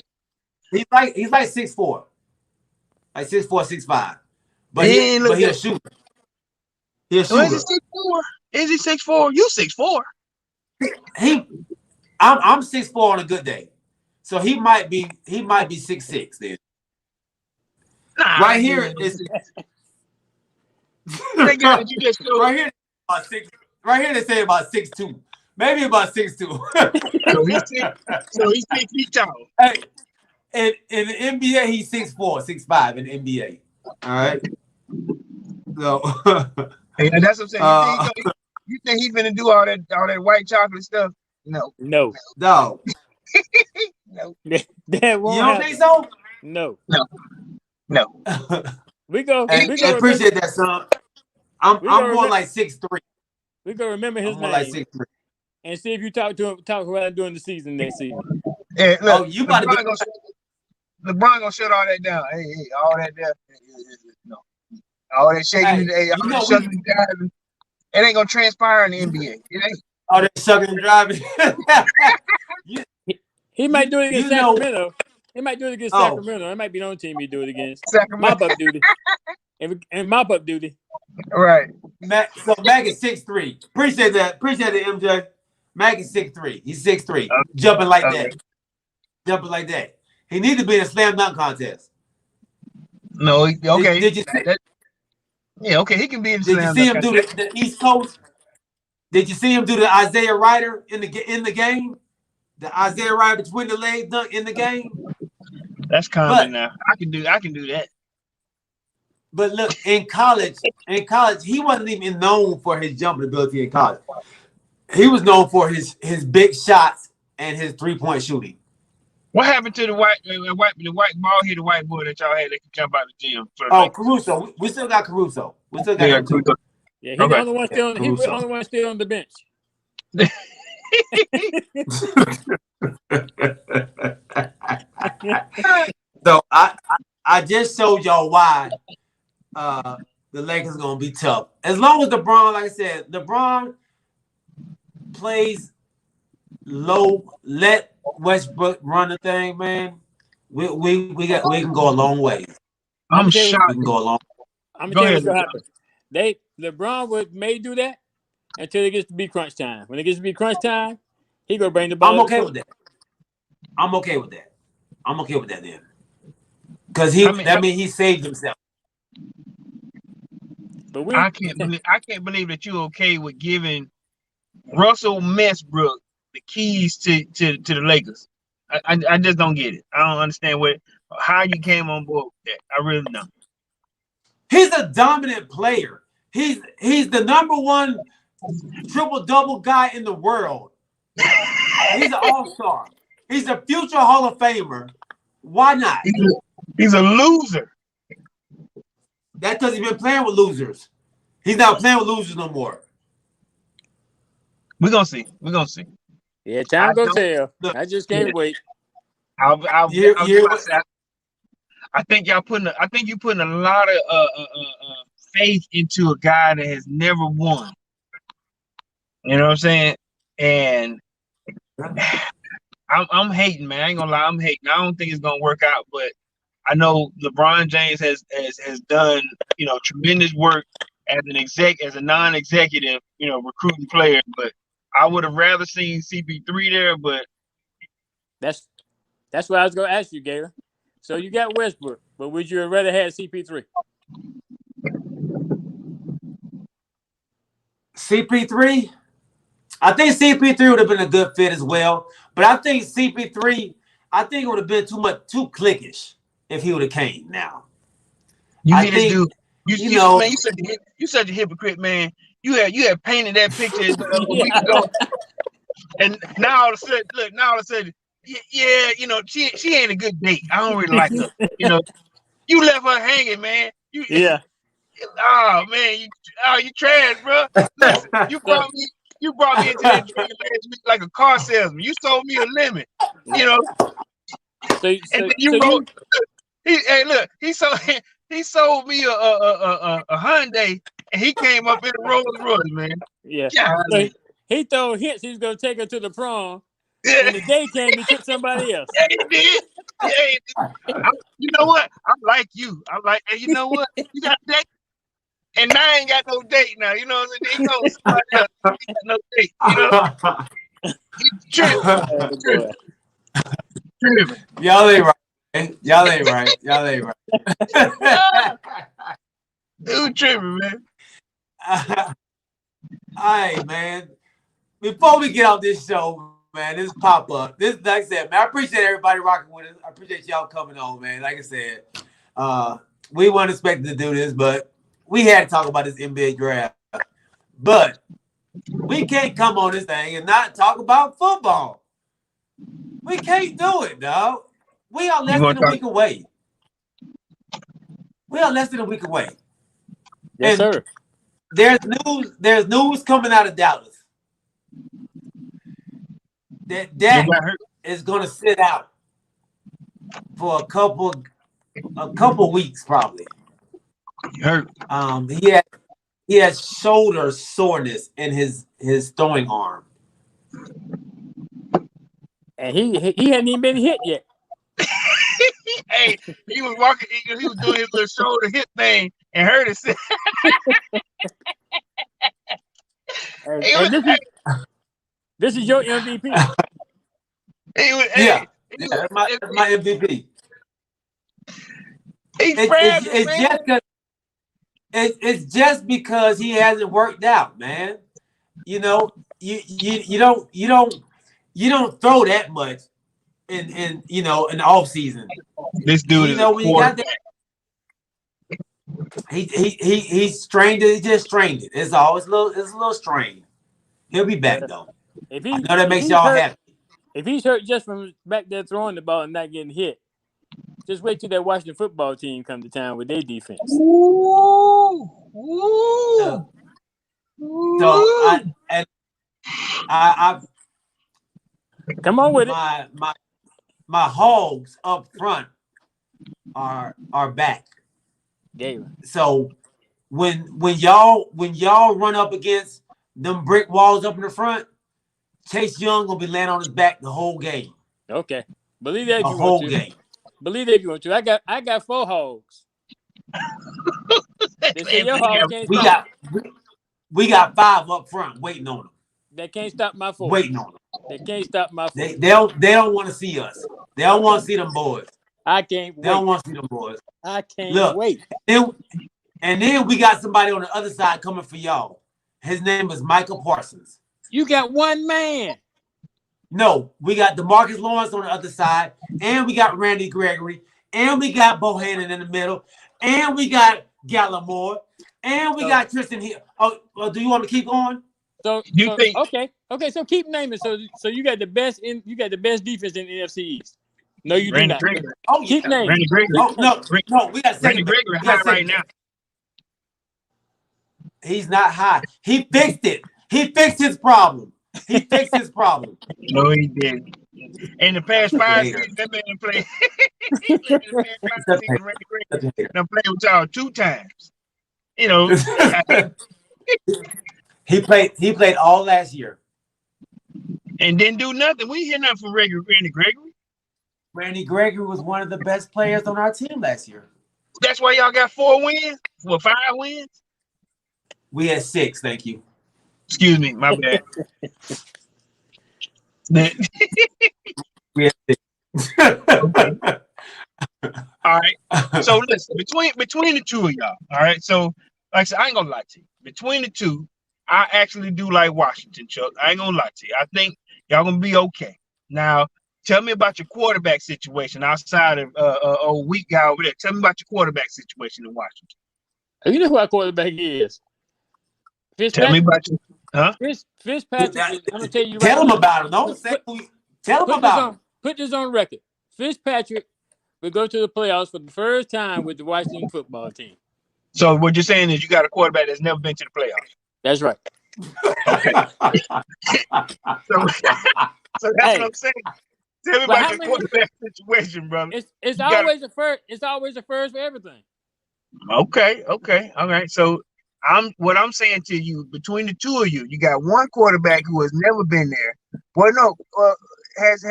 A: He's like 6'4", like 6'4", 6'5". But he'll shoot. He'll shoot.
C: Is he 6'4"? Is he 6'4"? You 6'4".
A: I'm 6'4" on a good day. So he might be 6'6" then.
C: Nah,
A: right here is
C: right here.
A: Right here they say about 6'2", maybe about 6'2".
C: So he's 6 feet tall.
A: Hey, in the NBA he's 6'4", 6'5" in the NBA. All right. So
C: hey, that's what I'm saying. You think he's gonna do all that white chocolate stuff? No.
A: No.
C: No.
B: That won't
A: You don't think so?
B: No. We go.
A: I appreciate that, son. I'm more like 6'3".
B: We gonna remember his name.
A: Like 6'3".
B: And see if you talk around during the season next season.
C: Hey, look,
A: you about
C: LeBron gonna shut all that down. Hey, all that there. No. All that shaking, all that shucking and driving. It ain't gonna transpire in the NBA. It ain't.
A: All that shucking and driving.
B: He might do it against Sacramento. He might do it against Sacramento. It might be the only team he do it against.
C: Sacramento.
B: Mop up duty. And mop up duty.
C: Right.
A: Mac is 6'3". Appreciate that, MJ. Mac is 6'3". He's 6'3". Jumping like that. He needs to be in a slam dunk contest.
C: No, okay.
A: Did you see
C: that? Yeah, okay. He can be in the
A: slam dunk. Did you see him do the East Coast? Did you see him do the Isaiah Ryder in the game? The Isaiah Ryder between the legs dunk in the game?
C: That's common now. I can do that.
A: But look, in college, he wasn't even known for his jumping ability in college. He was known for his big shots and his 3-point shooting.
C: What happened to the white ball here, the white boy that y'all had that could jump out the gym?
A: Caruso. We still got Caruso.
B: Yeah, he's the only one still. He's the only one still on the bench.
A: So I just showed y'all why the Lakers are gonna be tough. As long as LeBron, like I said, LeBron plays low, let Westbrook run the thing, man. We can go a long way.
C: I'm shocked.
A: We can go a long.
B: I'm gonna tell you what's gonna happen. LeBron may do that until it gets to be crunch time. When it gets to be crunch time, he gonna bring the ball.
A: I'm okay with that. I'm okay with that then. Because that means he saved himself.
B: But
C: I can't believe that you're okay with giving Russell Westbrook the keys to the Lakers. I just don't get it. I don't understand how you came on board with that. I really don't.
A: He's a dominant player. He's the number one triple-double guy in the world. He's an all-star. He's a future Hall of Famer. Why not?
C: He's a loser.
A: That's because he's been playing with losers. He's not playing with losers no more.
C: We're gonna see. We're gonna see.
B: Yeah, time go tell.
A: Look,
B: I just can't wait.
C: I think you putting a lot of faith into a guy that has never won. You know what I'm saying? And I'm hating, man. I ain't gonna lie, I'm hating. I don't think it's gonna work out, but I know LeBron James has done, tremendous work as a non-executive, recruiting player. But I would have rather seen CP3 there, but
B: That's what I was gonna ask you, Gator. So you got Westbrook, but would you have rather had CP3?
A: CP3? I think CP3 would have been a good fit as well. But I think CP3, it would have been too cliquish if he would have came now.
C: Man, you such a hypocrite, man. You had painted that picture a week ago, and now all of a sudden, yeah, she ain't a good date. I don't really like her. You left her hanging, man. Oh man, you trash, bro. Listen, you brought me into that dream last week like a car salesman. You sold me a lemon, He sold me a Hyundai, and he came up in a Rolls Royce, man.
B: Yeah. So he told hints he's gonna take her to the prom. Yeah. And the day came, he took somebody else.
C: Yeah, he did. Yeah, he did. You know what? I'm like you. And you know what? You got a date, and I ain't got no date now. You know what I'm saying? He got no date. Tripping.
A: Y'all ain't right.
C: Dude, tripping, man.
A: All right, man. Before we get off this show, man, this pop up. This, like I said, man, I appreciate everybody rocking with us. I appreciate y'all coming on, man. Like I said, we weren't expecting to do this, but we had to talk about this NBA draft. But we can't come on this thing and not talk about football. We can't do it, dog. We are less than a week away.
B: Yes, sir.
A: There's news coming out of Dallas that Dak is going to sit out for a couple weeks probably.
C: Hurt.
A: He has shoulder soreness in his throwing arm,
B: and he hadn't even been hit yet.
C: Hey, he was walking. He was doing his little shoulder hip thing and hurt himself.
B: This is your MVP.
A: That's my MVP. It's just because he hasn't worked out, man. You don't throw that much in the off season.
C: This dude is
A: when you got that, he strained it. He just strained it. It's a little strained. He'll be back though. I know that makes y'all happy.
B: If he's hurt just from back there throwing the ball and not getting hit, just wait till that Washington football team come to town with their defense.
C: Ooh.
A: So I
B: come on with it.
A: My Hogs up front are back.
B: Yeah.
A: So when y'all run up against them brick walls up in the front, Chase Young gonna be laying on his back the whole game.
B: Okay, believe that if
A: the
B: you
A: whole
B: want to.
A: game.
B: Believe that if you want to. I got 4 Hogs. They say your Hogs can't stop.
A: We got 5 up front waiting on them.
B: They can't stop my 4.
A: Waiting on them.
B: They can't stop my 4.
A: They don't want to see us. They don't want to see them boys.
B: I can't wait.
A: They don't want to see them boys.
B: I can't wait.
A: And then we got somebody on the other side coming for y'all. His name is Michael Parsons.
B: You got one man.
A: No, we got DeMarcus Lawrence on the other side, and we got Randy Gregory, and we got Bohannon in the middle, and we got Gallimore, and we got Tristan Hill. Oh, well, do you want me to keep going?
B: So okay. So keep naming. So you got the best defense in the NFC East. No, you do
C: Randy
B: not.
C: Gregory.
A: Oh,
B: Keep naming.
C: Randy Gregory.
A: Oh no, we got
C: Randy
A: second.
C: Gregory high right now.
A: He's not high. He fixed it. He fixed his problem. He fixed his problem.
C: No, he didn't. In the past 5 seasons, that man played. In the past 5 seasons, Randy Gregory done played with y'all 2 times. You know,
A: He played all last year.
C: and didn't do nothing. We hear nothing from Randy Gregory.
A: Randy Gregory was one of the best players on our team last year.
C: That's why y'all got 4 wins. Well, 5 wins.
A: We had 6, thank you.
C: Excuse me, my bad.
A: We had 6.
C: All right. So listen, between the two of y'all, all right. So like I said, I ain't gonna lie to you. Between the two, I actually do like Washington, Chuck. I ain't gonna lie to you. I think y'all gonna be okay. Now, tell me about your quarterback situation outside of a weak guy over there. Tell me about your quarterback situation in Washington.
B: You know who our quarterback is?
C: Tell me about your
B: Fitzpatrick. I'm gonna tell you.
A: Tell
B: right
A: him
B: now.
A: about him. Don't say tell him about him.
B: Put this on record. Fitzpatrick will go to the playoffs for the first time with the Washington football team.
C: So what you're saying is you got a quarterback that's never been to the playoffs.
B: That's right.
C: So that's what I'm saying. Tell me about your quarterback situation, brother.
B: It's always a first. It's always a first for everything.
C: Okay, all right. So what I'm saying to you, between the two of you, you got one quarterback who has never been there. Well, no, has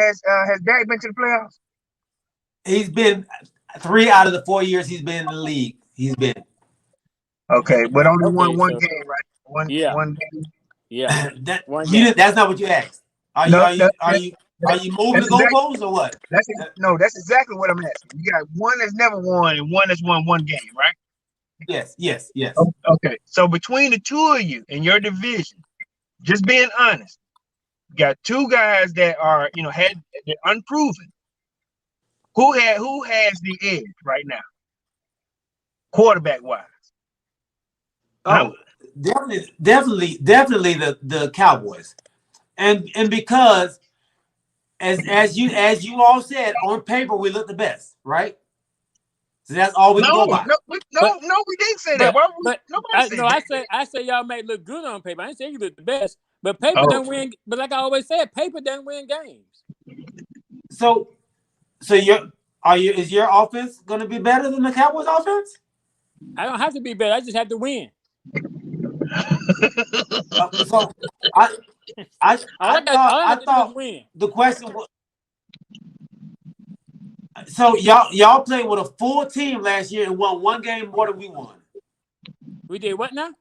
C: Dak been to the playoffs?
A: He's been 3 out of the 4 years he's been in the league. He's been.
C: Okay, but only
B: Okay,
C: won one
B: so-
C: game, right? One game.
B: Yeah.
A: That's not what you asked. Are you moving the goalposts or what?
C: That's exactly what I'm asking. You got one that's never won and one that's won one game, right?
A: Yes.
C: Okay. So between the two of you in your division, just being honest, you got 2 guys that are, they're unproven. Who has the edge right now? Quarterback wise.
A: Oh, definitely the Cowboys. And because as you all said, on paper we look the best, right? So that's all we can go by.
C: No, we didn't say that.
B: I say y'all may look good on paper. I didn't say you look the best, but paper doesn't win. But like I always said, paper doesn't win games.
A: So is your offense going to be better than the Cowboys' offense?
B: I don't have to be better. I just have to win.
A: So I thought
B: win.
A: The question was. So y'all played with a full team last year and won 1 game more than we won.
B: We did what now?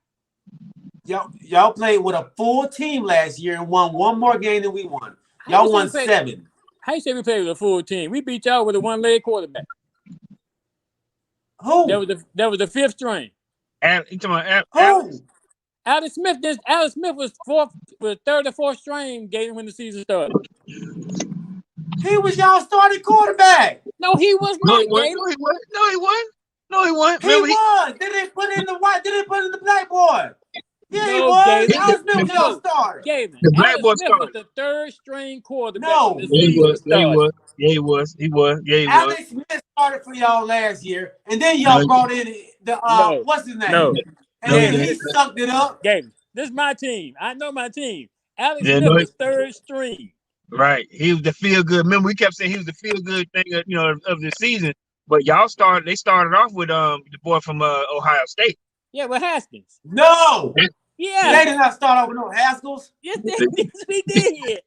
A: Y'all played with a full team last year and won 1 more game than we won. Y'all won 7.
B: How you say we played with a full team? We beat y'all with a 1-leg quarterback.
A: Who?
B: That was the 5th string.
C: You talking about
A: Who?
B: Alex Smith. Alex Smith was 3rd or 4th string game when the season started.
A: He was y'all starting quarterback.
B: No, he was not.
C: No, he wasn't.
A: He was. They didn't put in the white. They didn't put in the black boy. Yeah, he
B: No,
A: was.
B: Galen.
A: Alex Smith was y'all starter.
B: Galen.
C: The black boy
B: Alex Smith was
C: started.
B: the 3rd string quarterback.
A: No.
B: when the season started.
C: He was.
A: Alex Smith started for y'all last year, and then y'all brought in the what's his name?
B: No.
A: And then he sucked it up.
B: Galen. This is my team. I know my team. Alex Smith was 3rd string.
C: Right. He was the feel good. Remember, we kept saying he was the feel good thing of the season. But they started off with the boy from Ohio State.
B: Yeah, with Haskins.
A: No.
B: Yeah.
A: They did not start off with no Haskins.
B: Yes, we did.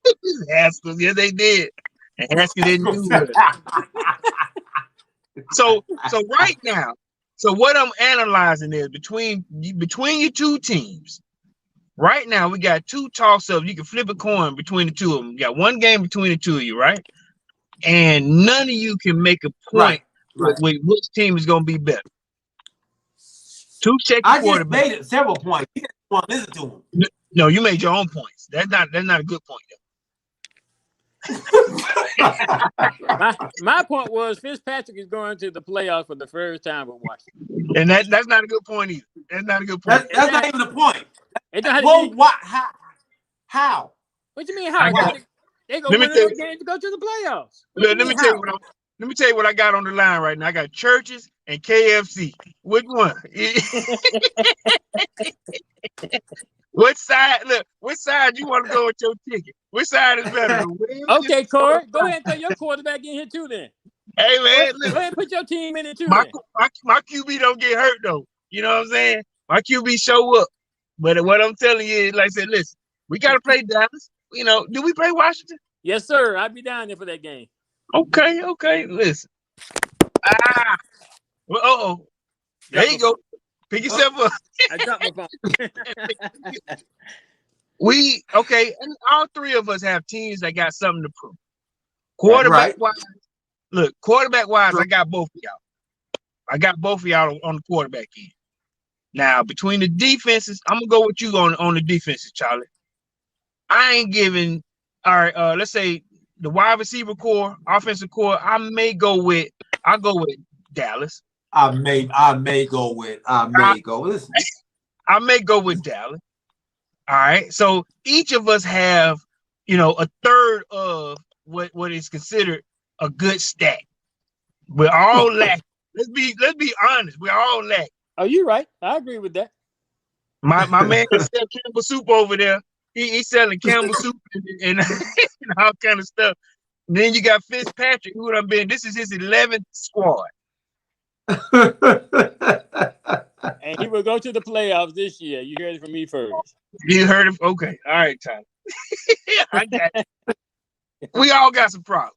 C: Haskins, yeah, they did. And Haskins didn't do good. So right now, what I'm analyzing is between your 2 teams. Right now, we got 2 toss-ups. You can flip a coin between the 2 of them. You got 1 game between the 2 of you, right? And none of you can make a point with which team is going to be better. 2 check
A: I
C: quarterback.
A: just made it several points. You didn't want to listen to him.
C: No, you made your own points. That's not a good point.
B: My point was Fitzpatrick is going to the playoffs for the first time with Washington.
C: And that's not a good point either. That's not a good point.
A: That's not even the point.
B: It don't have to
A: Well,
B: be-
A: why? How?
B: What you mean? How?
C: I got-
B: They go
C: Let me
B: win
C: tell
B: the game to go to the playoffs.
C: Look, let me tell you what I got on the line right now. I got Churches and KFC. Which one? What side? Look, which side you want to go with your ticket? Which side is better?
B: Okay, Corey, go ahead and throw your quarterback in here too. Then
C: Hey man,
B: go
C: look,
B: ahead and put your team in it too.
C: my
B: Then.
C: QB don't get hurt though. You know what I'm saying? My QB show up. But what I'm telling you is, like I said, listen, we got to play Dallas. You know, do we play Washington?
B: Yes, sir. I'll be down there for that game.
C: Okay. Listen. Well, there you go. Pick yourself up.
B: I dropped my phone.
C: And all three of us have teams that got something to prove. Quarterback wise, I got both of y'all. I got both of y'all on the quarterback end. Now, between the defenses, I'm gonna go with you on the defenses, Charlie. I ain't giving. All right, let's say the wide receiver core, offensive core. I'll go with Dallas.
A: I may go with. Listen.
C: I may go with Dallas. All right. So each of us have, a third of what is considered a good stack. We're all lacking. Let's be honest. We're all lacking.
B: Oh, you're right. I agree with that.
C: My man can sell Campbell soup over there. He's selling Campbell soup and all kind of stuff. And then you got Fitzpatrick, who done been. This is his 11th squad.
B: And he will go to the playoffs this year. You heard it from me first.
C: You heard it? Okay. All right, Tyler. I got it. We all got some problems.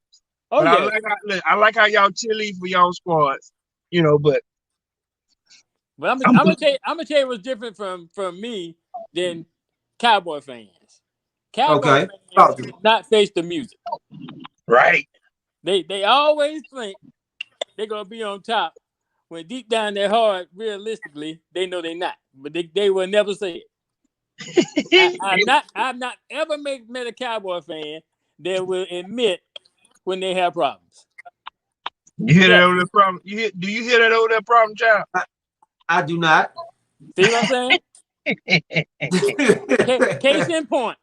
B: Oh,
C: but
B: yeah.
C: I like how y'all chilly for y'all squads, but
B: I'm gonna tell you what's different from me than Cowboy fans. Cowboy fans do not face the music.
C: Right.
B: They always think they're gonna be on top when deep down their heart, realistically, they know they're not. But they will never say it. I've not ever met a Cowboy fan that will admit when they have problems.
C: You hear that over that problem? Do you hear that over that problem, child?
A: I do not.
B: See what I'm saying? Case in point.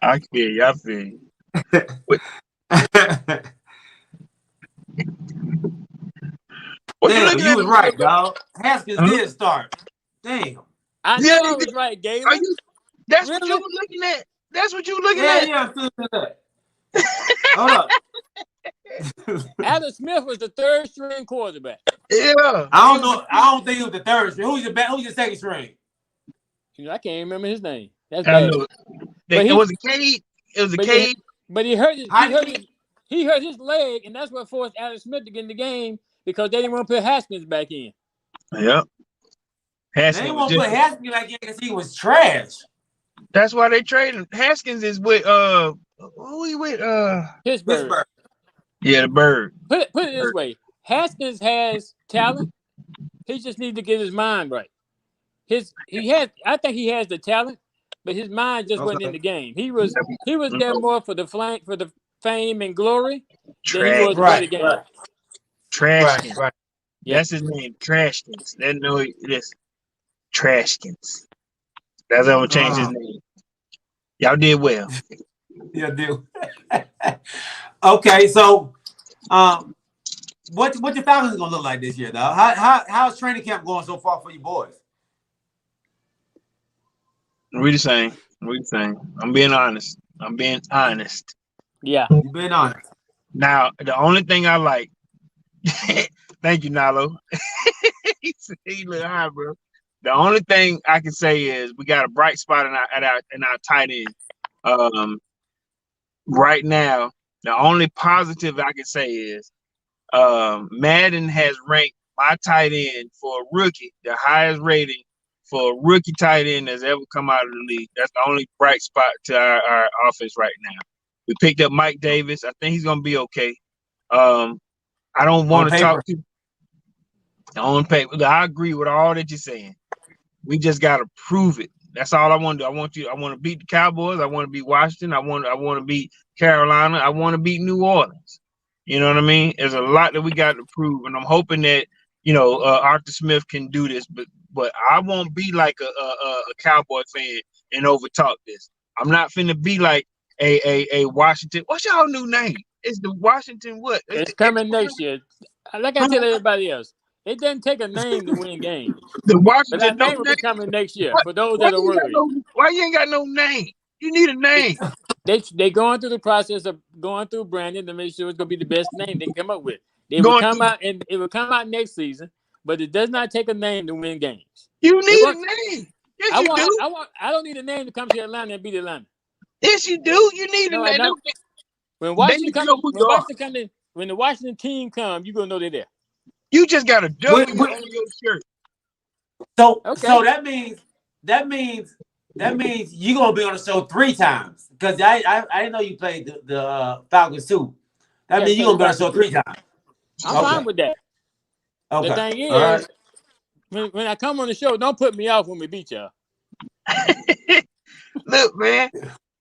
C: I feel you.
A: Damn, you was right, dog. Haskins did start. Damn.
B: I know I was right, Galen.
C: That's what you were looking at. That's what you were looking at.
A: Yeah, hold up.
B: Alex Smith was the third string quarterback.
C: Yeah.
A: I don't know. I don't think he was the third string. Who's your second string?
B: I can't remember his name. That's
C: I
B: bad.
C: know. It was a Cade. It was a Cade.
B: But he hurt his leg, and that's what forced Alex Smith to get in the game because they didn't want to put Haskins back in.
C: Yep.
A: They didn't want to put Haskins back in because he was trash.
C: That's why they traded. Haskins is with who he with?
B: Pittsburgh.
C: Yeah, the Bird.
B: Put it this way: Haskins has talent. He just needs to get his mind right. I think he has the talent, but his mind just wasn't in the game. He was there more for the fame and glory than he was for the game.
A: Right.
C: Trashkins.
A: Right.
C: That's his name. Trashkins. They know it is Trashkins. That's how I'm gonna change his name. Y'all did well.
A: Yeah, do. Okay, so what your Falcons gonna look like this year, dog? How's training camp going so far for you boys?
C: We the same. I'm being honest.
B: Yeah.
A: You been honest.
C: Now, the only thing I like, thank you, Nalo. He look high, bro. The only thing I can say is we got a bright spot in our tight end. Right now, the only positive I can say is Madden has ranked my tight end for a rookie, the highest rating for a rookie tight end that's ever come out of the league. That's the only bright spot to our offense right now. We picked up Mike Davis. I think he's gonna be okay. I don't want to talk to on paper. I agree with all that you're saying. We just gotta prove it. That's all I want to do. I want to beat the Cowboys. I want to beat Washington. I want to beat Carolina. I want to beat New Orleans. You know what I mean? There's a lot that we got to prove, and I'm hoping that Arthur Smith can do this. But I won't be like a Cowboy fan and overtalk this. I'm not finna be like a Washington. What's y'all new name? It's the Washington what?
B: It's coming next year. Like I tell everybody else, it doesn't take a name to win games.
C: The
B: But
C: Washington.
B: that
C: No
B: name will be
C: name.
B: coming next year.
C: What?
B: For those
C: Why
B: that are
C: you ain't got
B: worried,
C: why you ain't got no name? You need a name.
B: they going through the process of going through branding to make sure it's gonna be the best name they can come up with. It will
C: Going
B: come
C: through-
B: out and it will come out next season, but it does not take a name to win games.
C: You need a
B: want-
C: name. Yes,
B: I
C: you do.
B: I don't need a name to come to Atlanta and beat Atlanta.
C: Yes, you do. You need
B: No,
C: a
B: I
C: name.
B: don't. When
C: They
B: Washington
C: need to
B: come,
C: know who you are.
B: when the Washington team come, you gonna know they're there.
C: You just got a W
A: What-
C: on your shirt.
A: So
B: Okay.
A: so that means you're gonna be on the show 3 times because I didn't know you played the Falcons too. That
B: Yeah,
A: means you're gonna be on the show 3 times.
B: I'm
A: Okay.
B: fine with that.
A: Okay.
B: The thing is,
A: All right.
B: when I come on the show, don't put me off when we beat y'all.
C: Look, man,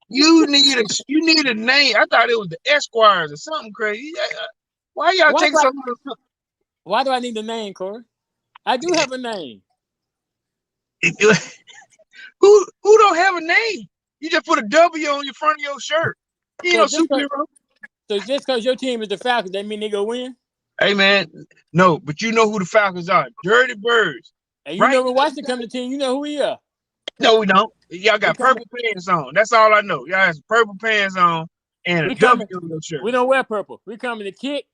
C: you need a name. I thought it was the Esquires or something crazy. Why y'all
B: Why
C: taking
B: not?
C: something?
B: Why do I need a name, Corey? I do have a name.
C: Who don't have a name? You just put a W on your front of your shirt. You ain't
B: So
C: no
B: just
C: superhero.
B: So just because your team is the Falcons, that mean they go win?
C: Hey man, no, but you know who the Falcons are. Dirty Birds.
B: And you
C: Right.
B: know when Washington come to the team, you know who we are.
C: No, we don't. Y'all got
B: We coming-
C: purple pants on. That's all I know. Y'all have some purple pants on and a
B: We
C: W
B: coming-
C: on your shirt.
B: We don't wear purple. We coming to kick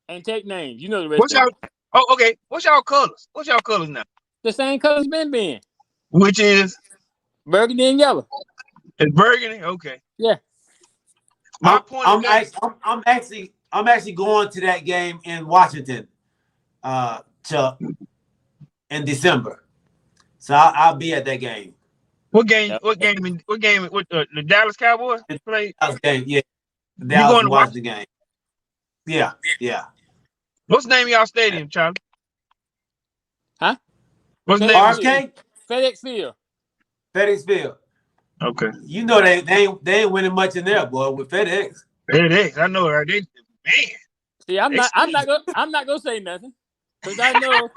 B: and take names. You know the rest
C: What's
B: of
C: y'all?
B: it.
C: Oh, okay. What's y'all colors? What's y'all colors now?
B: The same colors been.
C: Which is
B: Burgundy and yellow.
C: it's burgundy. Okay.
B: Yeah.
C: My point.
A: I'm
C: is
A: actually going to that game in Washington, Chuck, in December. So I'll be at that game.
C: what game?
B: Yep.
C: What game? With the Dallas Cowboys play?
A: Dallas game, yeah.
C: going
A: Dallas
C: to
A: Washington game. Yeah.
C: What's the name of y'all stadium, Charlie?
B: Huh?
C: What's the name? Of
A: RFK,
B: FedEx Field.
A: FedEx Field.
C: Okay.
A: You know they ain't winning much in there, boy, with FedEx.
C: There it is. I know, right? Man.
B: See, I'm not gonna say nothing. Because I know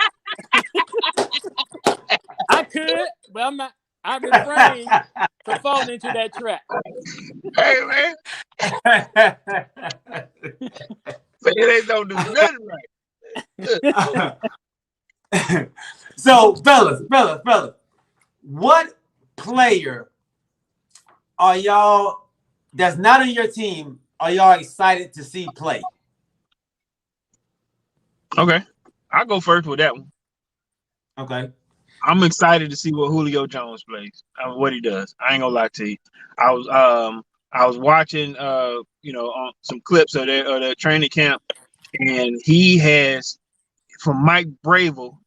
B: I could, but I'm not. I refrain from falling into that trap.
C: Hey man, FedEx don't do nothing right.
A: So, fellas, what player are y'all that's not on your team are y'all excited to see play?
C: Okay, I'll go first with that one.
A: Okay.
C: I'm excited to see what Julio Jones plays, what he does. I ain't gonna lie to you. I was watching on some clips of their training camp, and he has, from Mike Bravel,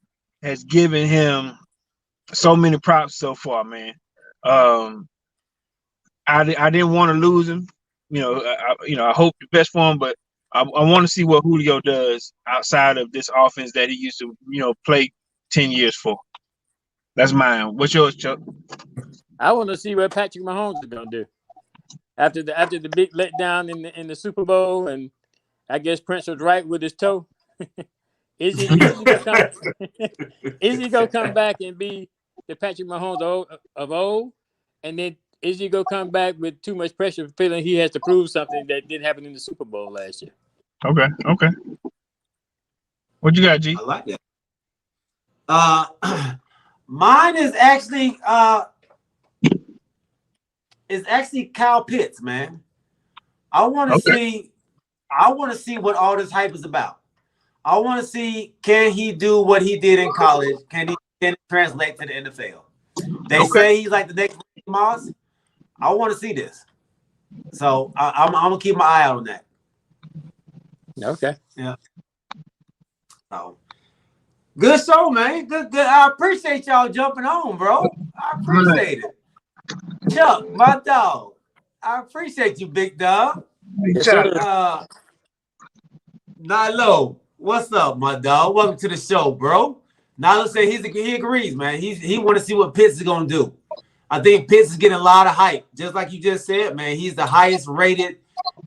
C: has given him so many props so far, man. I didn't want to lose him. I hope the best for him, but I want to see what Julio does outside of this offense that he used to, play 10 years for. That's mine. What's yours, Chuck?
B: I want to see what Patrick Mahomes is gonna do after the big letdown in the Super Bowl, and I guess Prince was right with his toe. Is he gonna come back and be the Patrick Mahomes of old, and then is he gonna come back with too much pressure, feeling he has to prove something that didn't happen in the Super Bowl last year?
C: Okay. What you got, G?
A: I like that. Mine is actually Kyle Pitts, man. I want to see what all this hype is about. I want to see, can he do what he did in college? Can he translate to the NFL? They say he's like the next Moss. I want to see this. So I'm gonna keep my eye out on that.
B: Okay.
A: Yeah. So good show, man. Good. I appreciate y'all jumping on, bro. I appreciate it. Chuck, my dog. I appreciate you, big dog. Nilo, what's up, my dog? Welcome to the show, bro. Nilo said he agrees, man. He want to see what Pitts is gonna do. I think Pitts is getting a lot of hype, just like you just said, man. He's the highest rated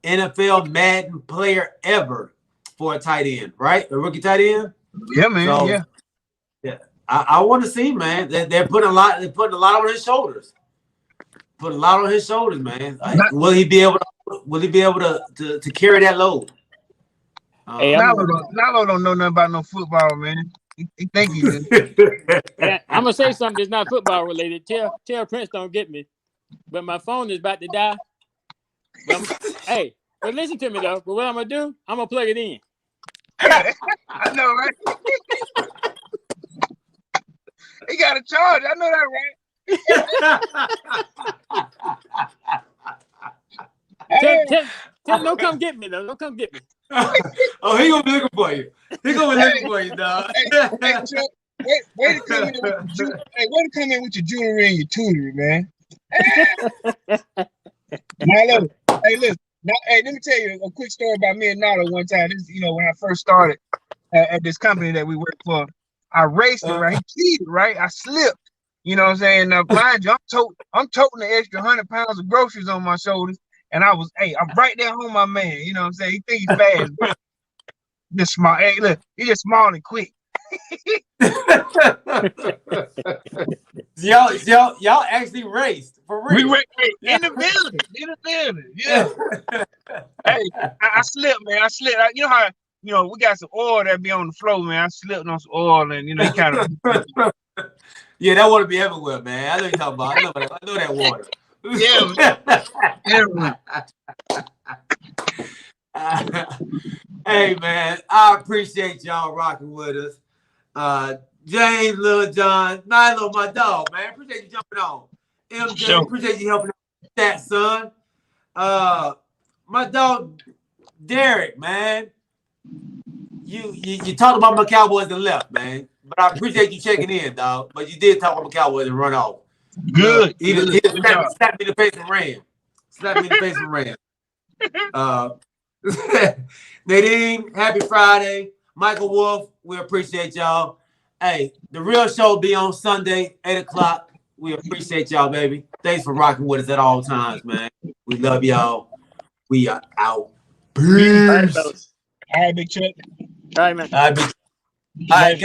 A: NFL Madden player ever for a tight end, right? A rookie tight end.
C: Yeah, man.
A: So,
C: yeah.
A: I want to see, man. They're putting a lot. They're putting a lot on his shoulders. Put a lot on his shoulders, man. Will he be able to? Will he be able to carry that load?
B: Hey,
C: Nalo don't know nothing about no football, man. He think he do.
B: I'm gonna say something that's not football related. Tell Prince don't get me, but my phone is about to die. Hey, but listen to me though. But what I'm gonna do? I'm gonna plug it in.
C: I know, right? He got a charge. I know that, right?
B: Tell don't come get me though. Don't come get me.
A: Oh, he gonna be looking for you. He gonna be looking for you, dog.
C: Way to come in with your jewelry and your tutory, man. Nalo, hey, listen. Now, hey, let me tell you a quick story about me and Nalo one time. This, when I first started at this company that we worked for, I raced it, right? He cheated, right? I slipped. You know what I'm saying? Now, mind you, I'm toting the extra 100 pounds of groceries on my shoulders. And I'm right there on my man. You know what I'm saying? He think he's fast. Just small. Hey, look, he just small and quick.
A: y'all actually raced for real.
C: We raced in the building. Yeah. Hey, I slipped, man. I slipped. You know how we got some oil that be on the floor, man. I slipped on some oil, and he kind of.
A: Yeah, that water be everywhere, man. I know you're talking about. I know that water.
C: Yeah.
A: Hey, man, I appreciate y'all rocking with us. James, Lil John, Nilo, my dog, man. Appreciate you jumping on. MJ,
C: Sure.
A: appreciate you helping out that, son. My dog, Derek, man. You talked about my Cowboys and left, man. But I appreciate you checking in, dog. But you did talk about my Cowboys and run off.
C: Good.
A: He slapped me in the face and ran. Slapped me in the face and ran. Nadine, happy Friday. Michael Wolf, we appreciate y'all. Hey, the real show be on Sunday, 8 o'clock. We appreciate y'all, baby. Thanks for rocking with us at all times, man. We love y'all. We are out. Peace.
C: All right, Big Chuck.
B: All right, man.
A: All right,